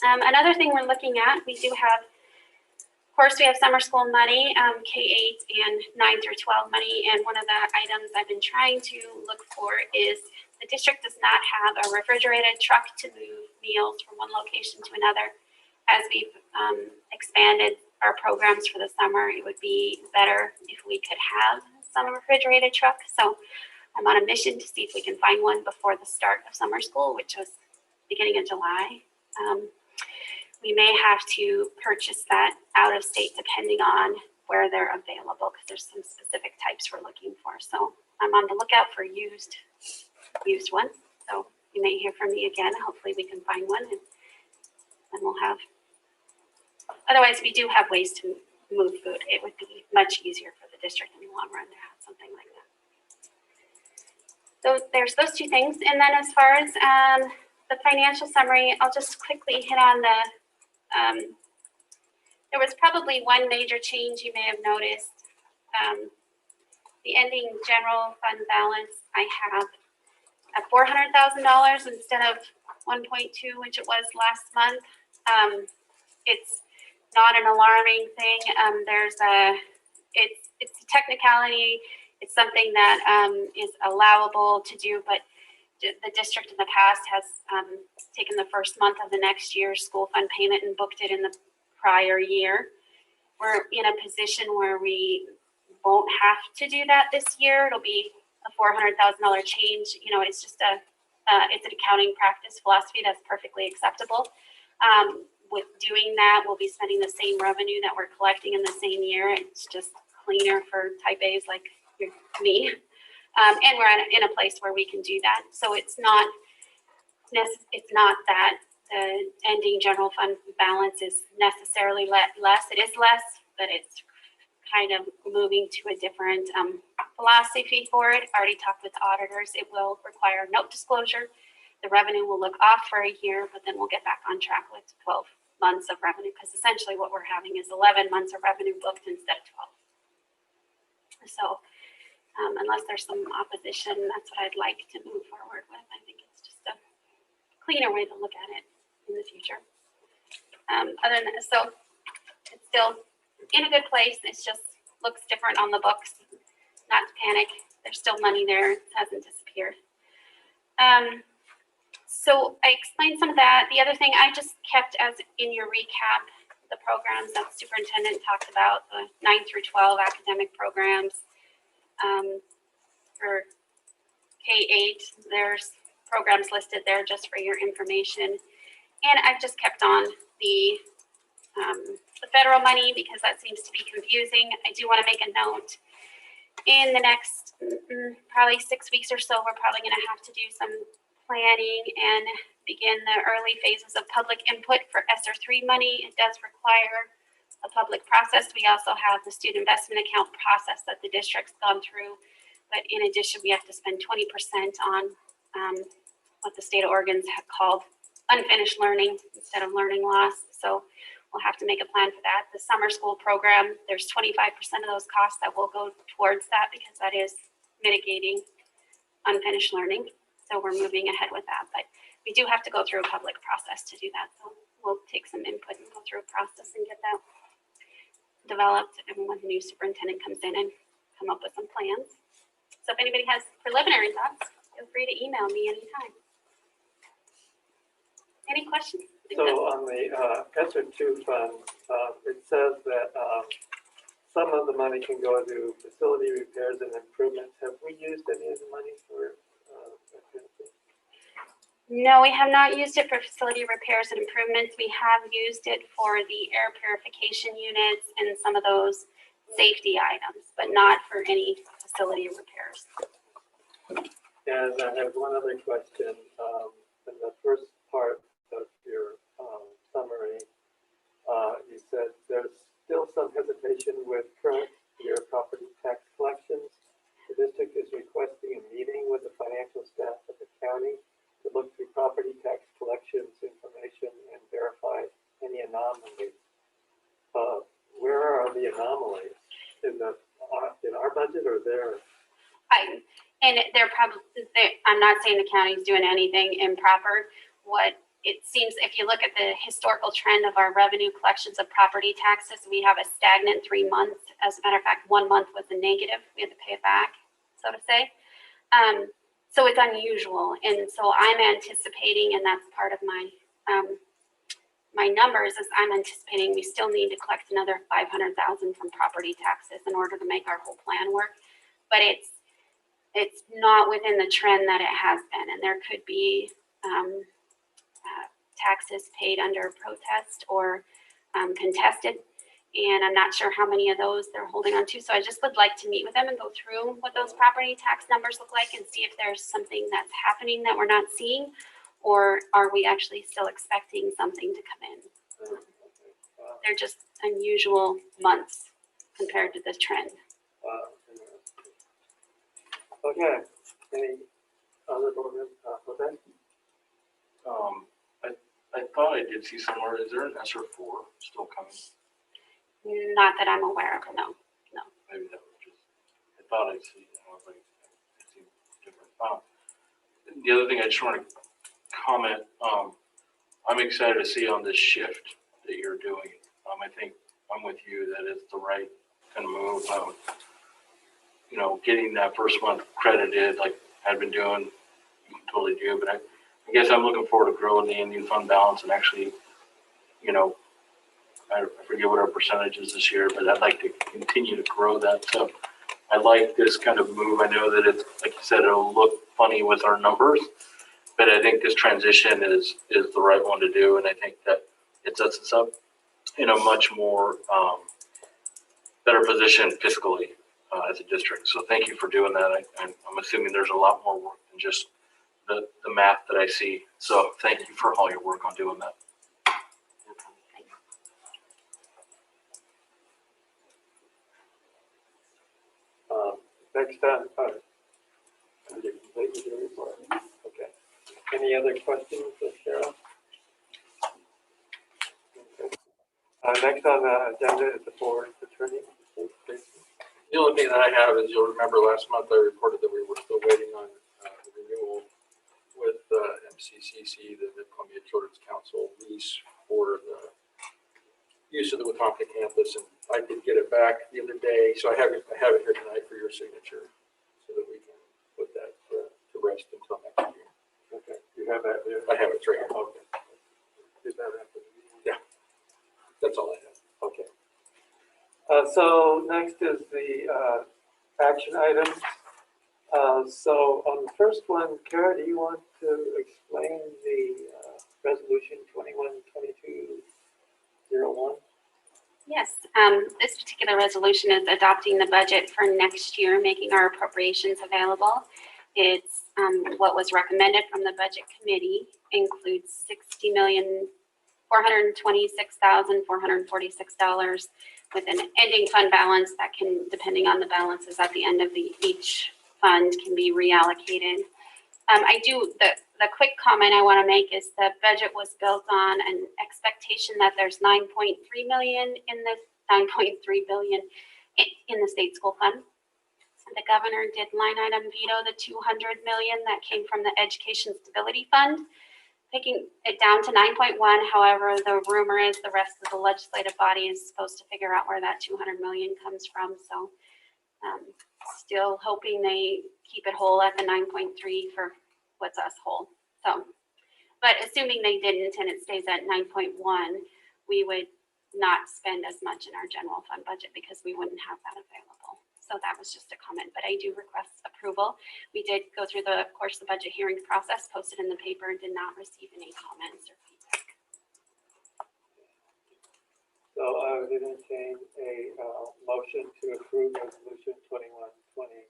Another thing we're looking at, we do have, of course, we have summer school money, K-8 and 9 through 12 money. And one of the items I've been trying to look for is the district does not have a refrigerated truck to move meals from one location to another. As we've expanded our programs for the summer, it would be better if we could have some refrigerated truck. So I'm on a mission to see if we can find one before the start of summer school, which was beginning of July. We may have to purchase that out of state depending on where they're available, because there's some specific types we're looking for. So I'm on the lookout for used ones. So you may hear from me again. Hopefully we can find one, and we'll have. Otherwise, we do have ways to move food. It would be much easier for the district in the long run to have something like that. So there's those 2 things. And then as far as the financial summary, I'll just quickly hit on the, there was probably one major change you may have noticed. The ending general fund balance, I have at $400,000 instead of 1.2, which it was last month. It's not an alarming thing. It's a technicality. It's something that is allowable to do, but the district in the past has taken the first month of the next year's school fund payment and booked it in the prior year. We're in a position where we won't have to do that this year. It'll be a $400,000 change. You know, it's just it's an accounting practice philosophy that's perfectly acceptable. With doing that, we'll be spending the same revenue that we're collecting in the same year. It's just cleaner for type A's like me. And we're in a place where we can do that. So it's not that the ending general fund balance is necessarily less. It is less, but it's kind of moving to a different philosophy for it. I already talked with the auditors. It will require note disclosure. The revenue will look off for a year, but then we'll get back on track with 12 months of revenue, because essentially what we're having is 11 months of revenue booked instead of 12. So unless there's some opposition, that's what I'd like to move forward with. I think it's just a cleaner way to look at it in the future. Other than that, so it's still in a good place. It just looks different on the books. Not to panic. There's still money there. It hasn't disappeared. So I explained some of that. The other thing I just kept as in your recap, the programs that the superintendent talked about, the 9 through 12 academic programs. For K-8, there's programs listed there just for your information. And I've just kept on the federal money because that seems to be confusing. I do want to make a note. In the next probably 6 weeks or so, we're probably going to have to do some planning and begin the early phases of public input for ESSER 3 money. It does require a public process. We also have the student investment account process that the district's gone through. But in addition, we have to spend 20% on what the state of Oregon's have called unfinished learning instead of learning loss. So we'll have to make a plan for that. The summer school program, there's 25% of those costs that will go towards that because that is mitigating unfinished learning. So we're moving ahead with that. But we do have to go through a public process to do that. So we'll take some input and go through a process and get that developed. And when the new superintendent comes in and come up with some plans. So if anybody has preliminary thoughts, feel free to email me anytime. Any questions? So on the ESSER 2 fund, it says that some of the money can go to facility repairs and improvements. Have we used any of the money for that kind of thing? No, we have not used it for facility repairs and improvements. We have used it for the air purification units and some of those safety items, but not for any facility repairs. And I have one other question. In the first part of your summary, you said there's still some hesitation with current year property tax collections. The district is requesting a meeting with the financial staff of the county to look through property tax collections information and verify any anomalies. Where are the anomalies? In our budget or there? And they're probably, I'm not saying the county's doing anything improper. What it seems, if you look at the historical trend of our revenue collections of property taxes, we have a stagnant 3 months. As a matter of fact, 1 month was a negative. We had to pay it back, so to say. So it's unusual. And so I'm anticipating, and that's part of my my numbers, is I'm anticipating we still need to collect another $500,000 from property taxes in order to make our whole plan work. But it's not within the trend that it has been, and there could be taxes paid under protest or contested, and I'm not sure how many of those they're holding on to. So I just would like to meet with them and go through what those property tax numbers look like and see if there's something that's happening that we're not seeing, or are we actually still expecting something to come in. They're just unusual months compared to the trend. Okay. Any other board members? I thought I did see somewhere, is there an ESSER 4 still coming? Not that I'm aware of, no. Maybe that was just, I thought I'd see, I was like, it seemed different. The other thing I just want to comment, I'm excited to see on this shift that you're doing. I think I'm with you that it's the right kind of move. You know, getting that first month credited like I've been doing, you can totally do, but I guess I'm looking forward to growing the ending fund balance and actually, you know, I forget what our percentage is this year, but I'd like to continue to grow that. So I like this kind of move. I know that it's, like you said, it'll look funny with our numbers, but I think this transition is the right one to do. And I think that it sets us up in a much more better position fiscally as a district. So thank you for doing that. I'm assuming there's a lot more work than just the math that I see. So thank you for all your work on doing that. Next time, okay. Any other questions for Cheryl? Okay. Next on the agenda is the board attorney. The only thing that I have is, you'll remember last month I reported that we were still waiting on the renewal with MCCC, the Mid-Columbia Children's Council lease for the use of the Wetumpka campus, and I did get it back the other day, so I have it here tonight for your signature, so that we can put that to rest until next year. Okay, you have that there? I have it right here. Okay. Is that after the meeting? Yeah, that's all I have. Okay. So next is the action items. So on the first one, Kara, do you want to explain the resolution 21-22-01? Yes, this particular resolution is adopting the budget for next year, making our appropriations available. It's what was recommended from the budget committee, includes $60 million $426,446 with an ending fund balance that can, depending on the balances at the end of each fund, can be reallocated. The quick comment I want to make is the budget was built on an expectation that there's 9.3 million in this 9.3 billion in the state school fund. The governor did line item veto the 200 million that came from the Education Stability Fund, taking it down to 9.1. However, the rumor is the rest of the legislative body is supposed to figure out where that 200 million comes from. So still hoping they keep it whole at the 9.3 for what's us whole. So, but assuming they didn't and it stays at 9.1, we would not spend as much in our general fund budget because we wouldn't have that available. So that was just a comment, but I do request approval. We did go through of course, the budget hearing process, posted in the paper, and did not receive any comments or feedback. So I would entertain a motion to approve resolution 21-2201.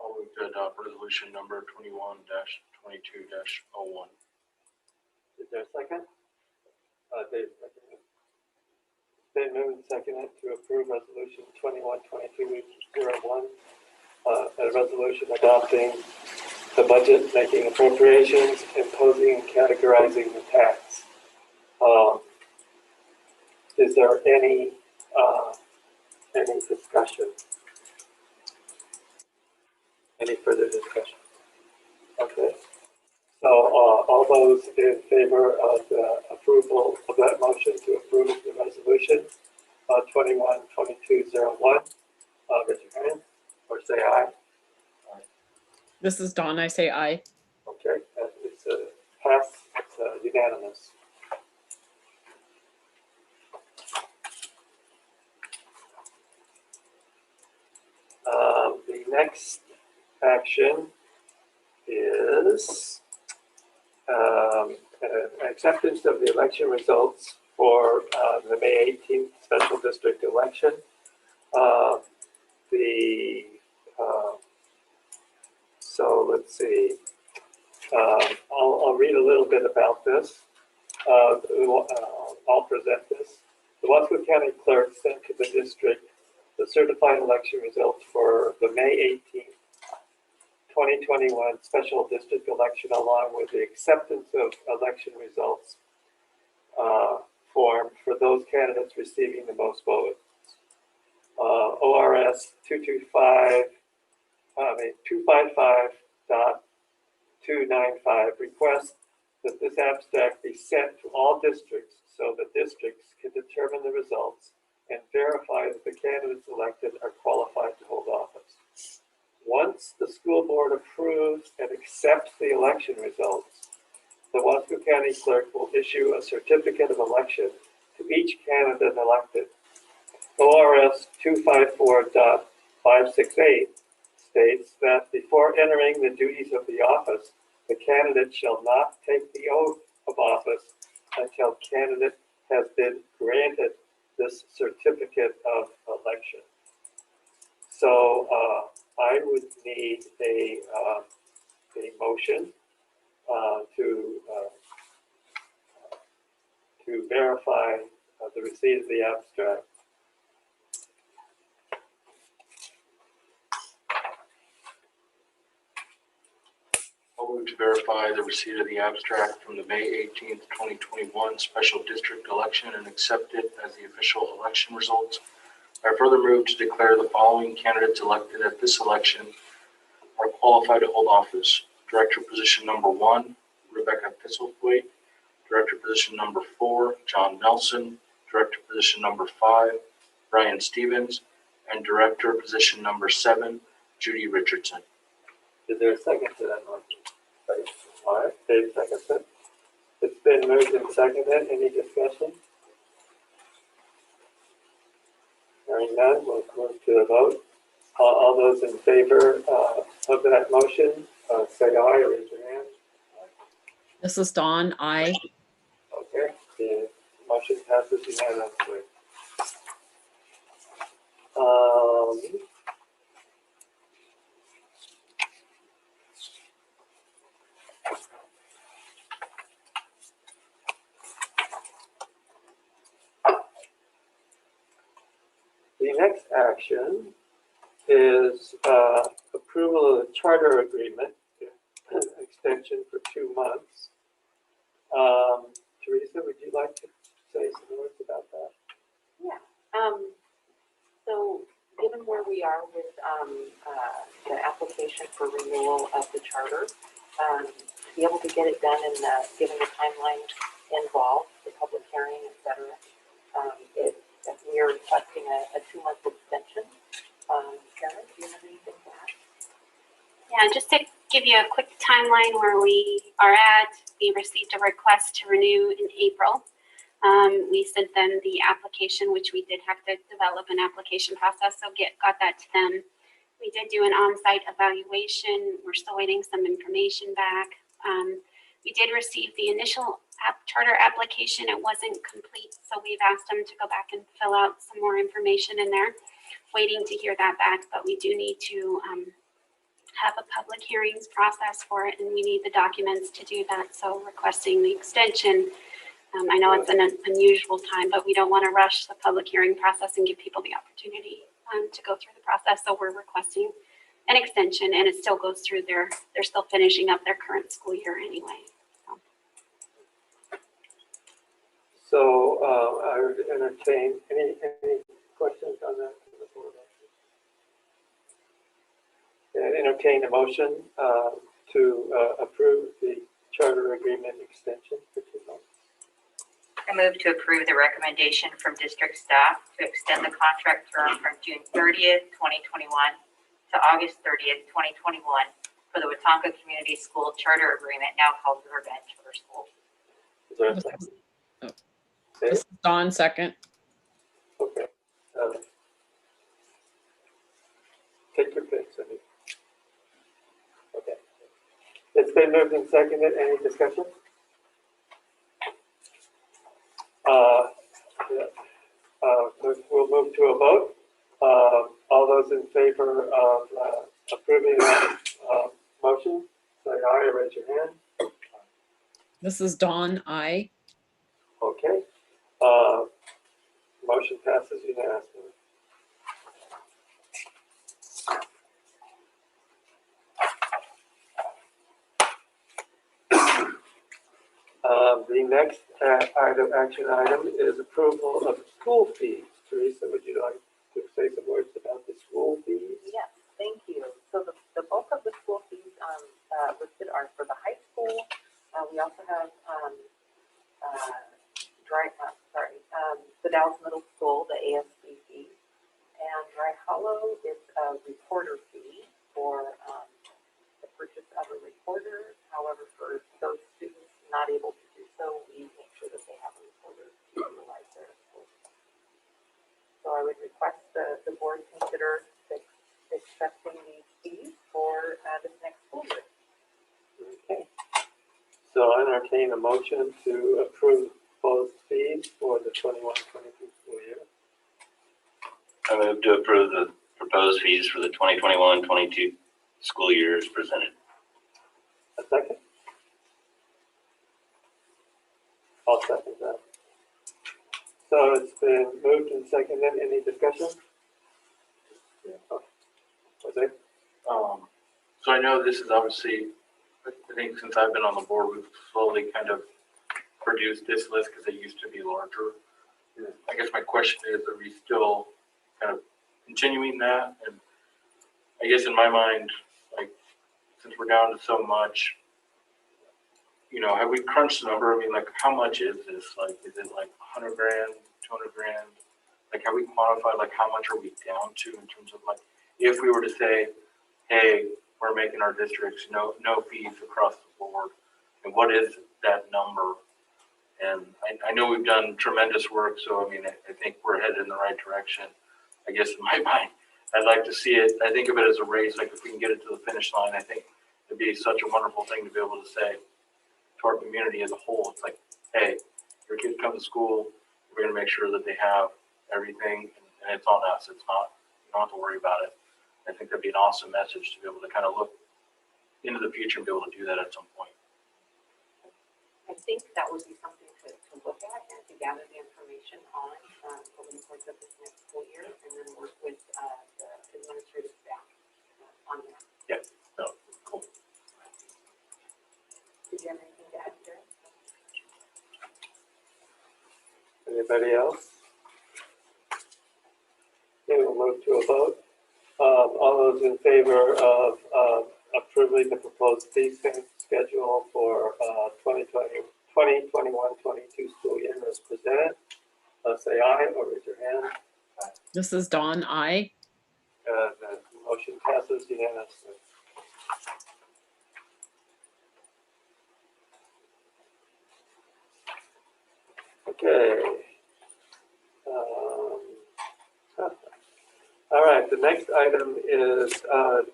I'll move to adopt resolution number 21-22-01. Is there a second? Dave, second. Then moved and seconded to approve resolution 21-22-01, a resolution adopting the budget, making appropriations, imposing and categorizing the tax. Is there any discussion? Any further discussion? Okay. So all those in favor of the approval of that motion to approve the resolution 21-2201, raise your hand or say aye. This is Dawn. I say aye. Okay, it's passed. It's unanimous. The next action is acceptance of the election results for the May 18th special district election. So let's see. I'll read a little bit about this. I'll present this. The Wasco County Clerk sent to the district the certified election results for the May 18th, 2021 special district election, along with the acceptance of election results form for those candidates receiving the most votes. ORS 255.295 requests that this abstract be sent to all districts so the districts can determine the results and verify that the candidates elected are qualified to hold office. Once the school board approves and accepts the election results, the Wasco County Clerk will issue a certificate of election to each candidate elected. ORS 254.568 states that before entering the duties of the office, the candidate shall not take the oath of office until candidate has been granted this certificate of election. So I would need a motion to verify the receipt of the abstract. I'll move to verify the receipt of the abstract from the May 18th, 2021 special district election and accept it as the official election results. I further move to declare the following candidates elected at this election are qualified to hold office. Director position number 1, Rebecca Pitzelthwaite. Director position number 4, John Nelson. Director position number 5, Brian Stevens. And Director position number 7, Judy Richardson. Is there a second to that motion? All right, Dave seconds it. It's been moved and seconded. Any discussion? Hearing none, we'll move to the vote. All those in favor of that motion, say aye or raise your hand. This is Dawn. I. Okay, the motion passes unanimously. The next action is approval of the charter agreement, extension for 2 months. Teresa, would you like to say some words about that? Yeah. So given where we are with the application for renewal of the charter, to be able to get it done in given the timeline involved, the public hearing, et cetera, we are requesting a 2-month extension. Karen, do you have anything to add? Yeah, just to give you a quick timeline where we are at, we received a request to renew in April. We sent them the application, which we did have to develop an application process, so got that to them. We did do an on-site evaluation. We're still waiting some information back. We did receive the initial charter application. It wasn't complete, so we've asked them to go back and fill out some more information in there. Waiting to hear that back, but we do need to have a public hearings process for it, and we need the documents to do that. So requesting the extension. I know it's an unusual time, but we don't want to rush the public hearing process and give people the opportunity to go through the process. So we're requesting an extension, and it still goes through they're still finishing up their current school year anyway. So I would entertain any questions on that from the board? And entertain a motion to approve the charter agreement extension for 2 months. I move to approve the recommendation from district staff to extend the contract term from June 30th, 2021 to August 30th, 2021 for the Wetumpka Community School Charter Agreement, now called the Revenge Charter School. Is there a second? This is Dawn, second. Okay. Take your picks. Okay. It's been moved and seconded. Any discussion? We'll move to a vote. All those in favor of approving that motion, say aye or raise your hand. This is Dawn. I. Okay. Motion passes unanimously. The next action item is approval of school fees. Teresa, would you like to say some words about the school fees? Yes, thank you. So the bulk of the school fees listed are for the high school. We also have the Dallas Middle School, the ASB fee, and Dry Hollow is a recorder fee for the purchase of a recorder. However, for those students not able to do so, we make sure that they have a recorder to utilize their school. So I would request the board consider accepting these fees for this next school year. Okay. So I entertain a motion to approve both fees for the 21-22 school year. I move to approve the proposed fees for the 2021-22 school year as presented. A second? I'll second that. So it's been moved and seconded. Any discussion? Was it? So I know this is obviously, I think since I've been on the board, we've slowly kind of produced this list because they used to be larger. I guess my question is, are we still kind of continuing that? And I guess in my mind, like, since we're down to so much, you know, have we crunched the number? I mean, like, how much is this? Like, is it like 100 grand, 200 grand? Like, have we quantified, like, how much are we down to in terms of, like, if we were to say, hey, we're making our districts no fees across the board, and what is that number? And I know we've done tremendous work, so I mean, I think we're headed in the right direction. I guess in my mind, I'd like to see it. I think of it as a race. Like, if we can get it to the finish line, I think it'd be such a wonderful thing to be able to say, our community as a whole. It's like, hey, your kid comes to school, we're gonna make sure that they have everything, and it's on us. It's not, you don't have to worry about it. I think that'd be an awesome message to be able to kind of look into the future and be able to do that at some point. I think that would be something to look at and to gather the information on over the course of this next school year, and then work with the administrative staff on that. Yeah, no, cool. Did you have anything to add, Jerry? Anybody else? Okay, we'll move to a vote. All those in favor of approving the proposed fee schedule for 2021-22 school year as presented, say aye or raise your hand. This is Dawn, I. The motion passes unanimously. Okay. All right, the next item is an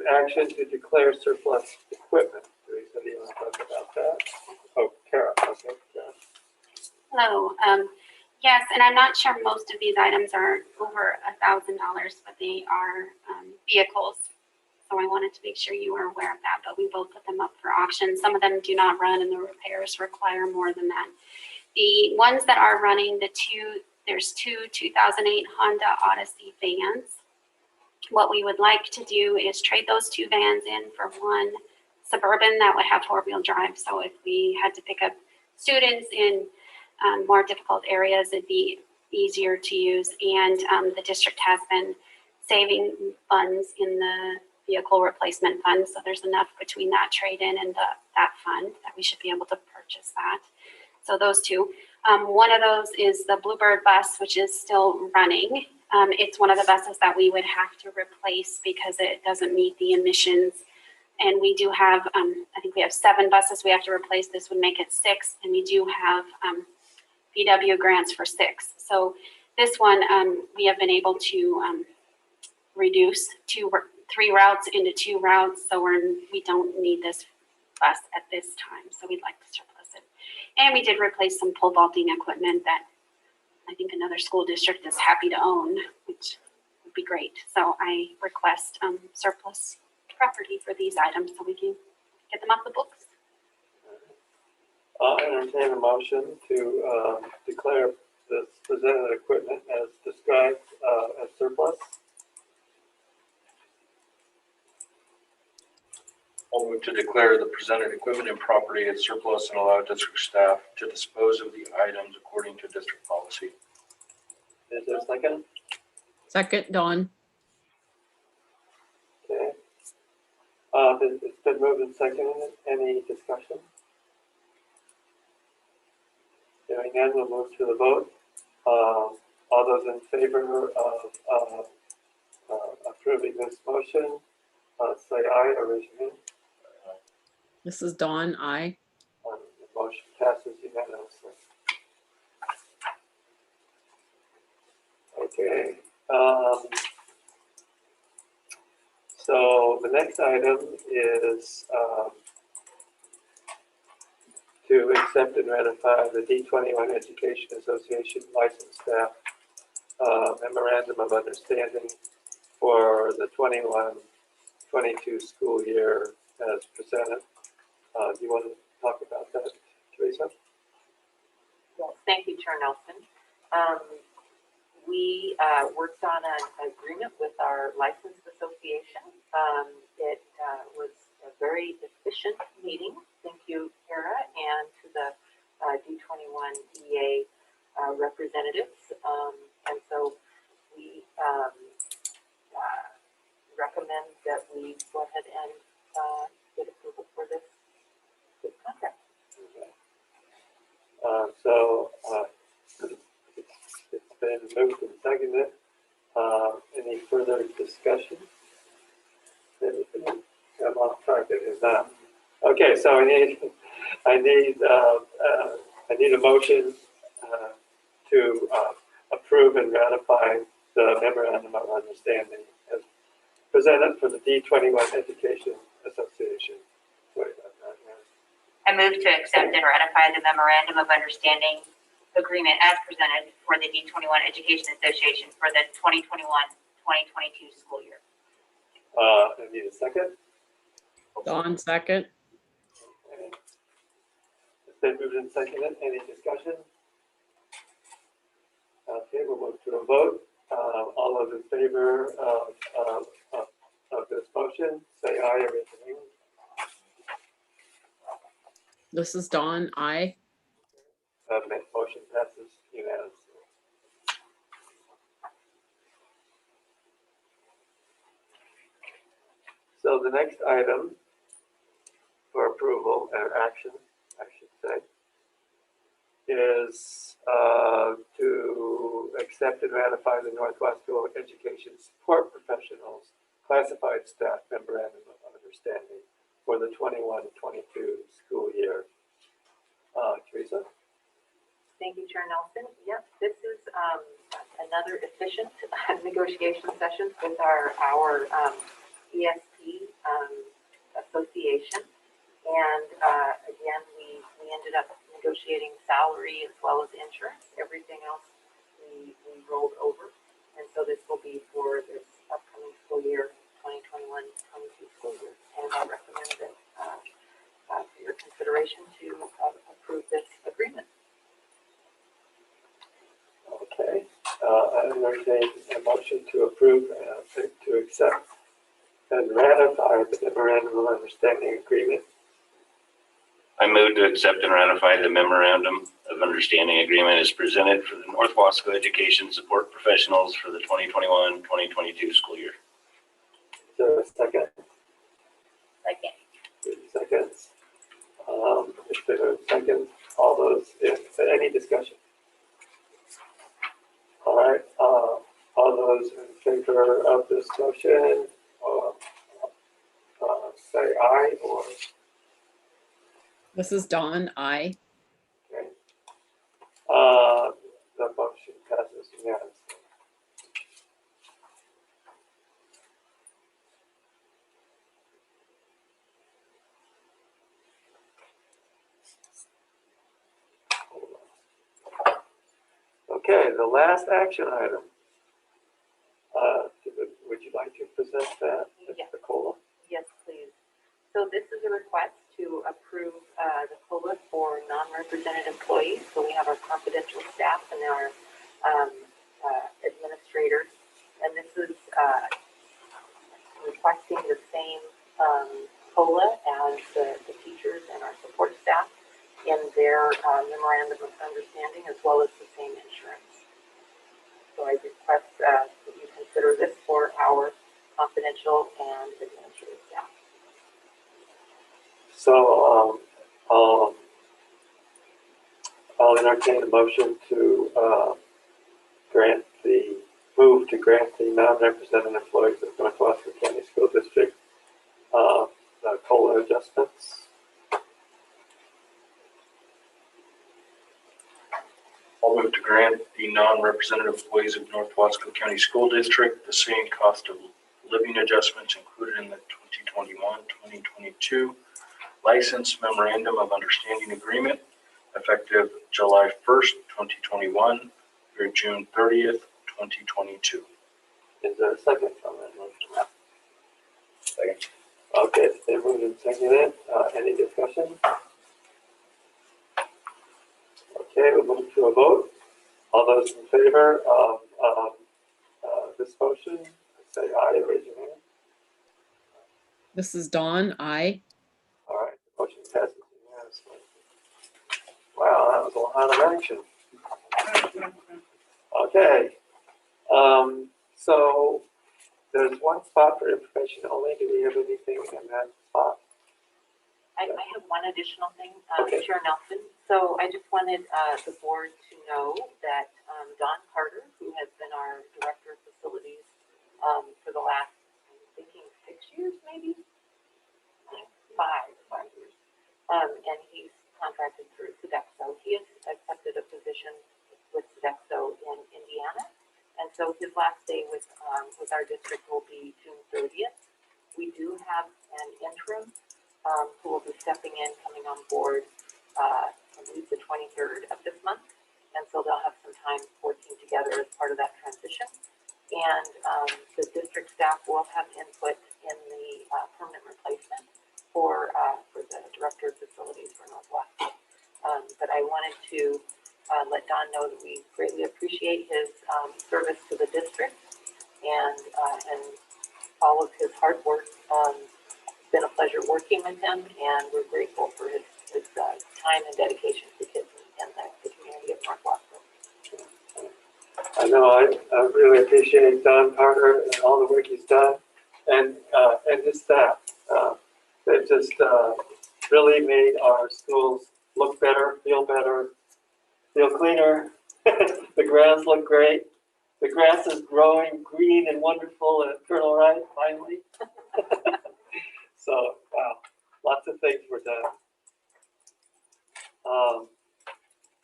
action to declare surplus equipment. Teresa, do you want to talk about that? Oh, Kara, okay. Kara. Hello. Yes, and I'm not sure most of these items are over $1,000, but they are vehicles. So I wanted to make sure you were aware of that, but we will put them up for auction. Some of them do not run and the repairs require more than that. The ones that are running, there's two 2008 Honda Odyssey vans. What we would like to do is trade those two vans in for one Suburban that would have four-wheel drive. So if we had to pick up students in more difficult areas, it'd be easier to use. And the district has been saving funds in the vehicle replacement fund. So there's enough between that trade-in and that fund that we should be able to purchase that. So those two. One of those is the Bluebird bus, which is still running. It's one of the buses that we would have to replace because it doesn't meet the emissions. And we do have, I think we have 7 buses we have to replace. This would make it 6. And we do have VW grants for 6. So this one, we have been able to reduce 3 routes into 2 routes. So we don't need this bus at this time. So we'd like to surplus it. And we did replace some pole vaulting equipment that I think another school district is happy to own, which would be great. So I request surplus property for these items so we can get them off the books. I'll entertain a motion to declare this presented equipment as described as surplus. I'll move to declare the presented equipment and property as surplus and allow district staff to dispose of the items according to district policy. Is there a second? Second, Dawn. Okay. It's been moved and seconded. Any discussion? Hearing none, we'll move to the vote. All those in favor of approving this motion, say aye or raise your hand. This is Dawn, I. The motion passes unanimously. Okay. So the next item is to accept and ratify the D21 Education Association licensed staff memorandum of understanding for the 21-22 school year as presented. Do you want to talk about that, Teresa? Yes, thank you, Chair Nelson. We worked on an agreement with our licensed association. It was a very efficient meeting. Thank you, Kara, and to the D21 EA representatives. And so we recommend that we go ahead and get approval for this contract. It's been moved and seconded. Any further discussion? I'm off target, is that? Okay, so I need a motion to approve and ratify the memorandum of understanding as presented for the D21 Education Association. Sorry about that, I move to accept and ratify the memorandum of understanding agreement as presented for the D21 Education Association for the 2021-2022 school year. I need a second. Dawn, second. Okay. It's been moved and seconded. Any discussion? Okay, we'll move to a vote. All those in favor of this motion, say aye or raise your hand. This is Dawn, aye. Motion passes unanimously. So the next item for approval or action, I should say, is to accept and ratify the Wasco Education Support Professionals Classified Staff Memorandum of Understanding for the 21-22 school year. Teresa? Thank you, Chair Nelson. Yep, this is another efficient negotiation session with our ESP association. And again, we ended up negotiating salary as well as insurance. Everything else we rolled over. And so this will be for this upcoming school year, 2021-22 school year. And I recommend that for your consideration to approve this agreement. Okay, I entertain a motion to approve, to accept and ratify the memorandum of understanding agreement. I move to accept and ratify the memorandum of understanding agreement as presented for the North Wasco Education Support Professionals for the 2021-2022 school year. Is there a second? Second. 30 seconds. It's been a second. All those, any discussion? All right, all those in favor of this motion, say aye or, This is Dawn, aye. okay. The motion passes unanimously. Okay, the last action item. Would you like to present that, Yes. Mr. Cola? Yes, please. So this is a request to approve the COLA for non-represented employees. So we have our confidential staff and our administrators. And this is requesting the same COLA as the teachers and our support staff in their memorandum of understanding, as well as the same insurance. So I request that you consider this for our confidential and administrative staff. So I'll entertain a motion to move to grant the non-represented employees of North Wasco County School District the COLA adjustments. I'll move to grant the non-representative employees of North Wasco County School District the same cost of living adjustments included in the 2021-2022 License Memorandum of Understanding Agreement effective July 1st, 2021 through June 30th, 2022. Is there a second on that motion? Second. Okay, it's been moved and seconded. Any discussion? Okay, we'll move to a vote. All those in favor of this motion, say aye, raise your hand. This is Dawn, aye. All right, the motion passes unanimously. Wow, that was a lot of action. Okay, so there's one spot for information only. Do we have anything in that spot? I have one additional thing, Okay. Chair Nelson. So I just wanted the board to know that Don Carter, who has been our Director of Facilities for the last, I'm thinking 6 years, maybe? 5 years. And he's contracted through Sodexo. He has accepted a position with Sodexo in Indiana. And so his last day with our district will be June 30th. We do have an interim who will be stepping in, coming on board, I believe the 23rd of this month. And so they'll have some time working together as part of that transition. And the district staff will have input in the permanent replacement for the director of facilities for Northwest. But I wanted to let Don know that we greatly appreciate his service to the district and all of his hard work. It's been a pleasure working with him, and we're grateful for his time and dedication to kids and the community of Northwest. I know I really appreciate Don Carter and all the work he's done, and his staff. They just really made our schools look better, feel cleaner. The grounds look great. The grass is growing green and wonderful at Colonel Wright, finally. So, wow, lots of things were done.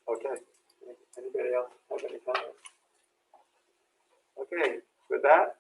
Okay, anybody else have any comments? Okay, with that,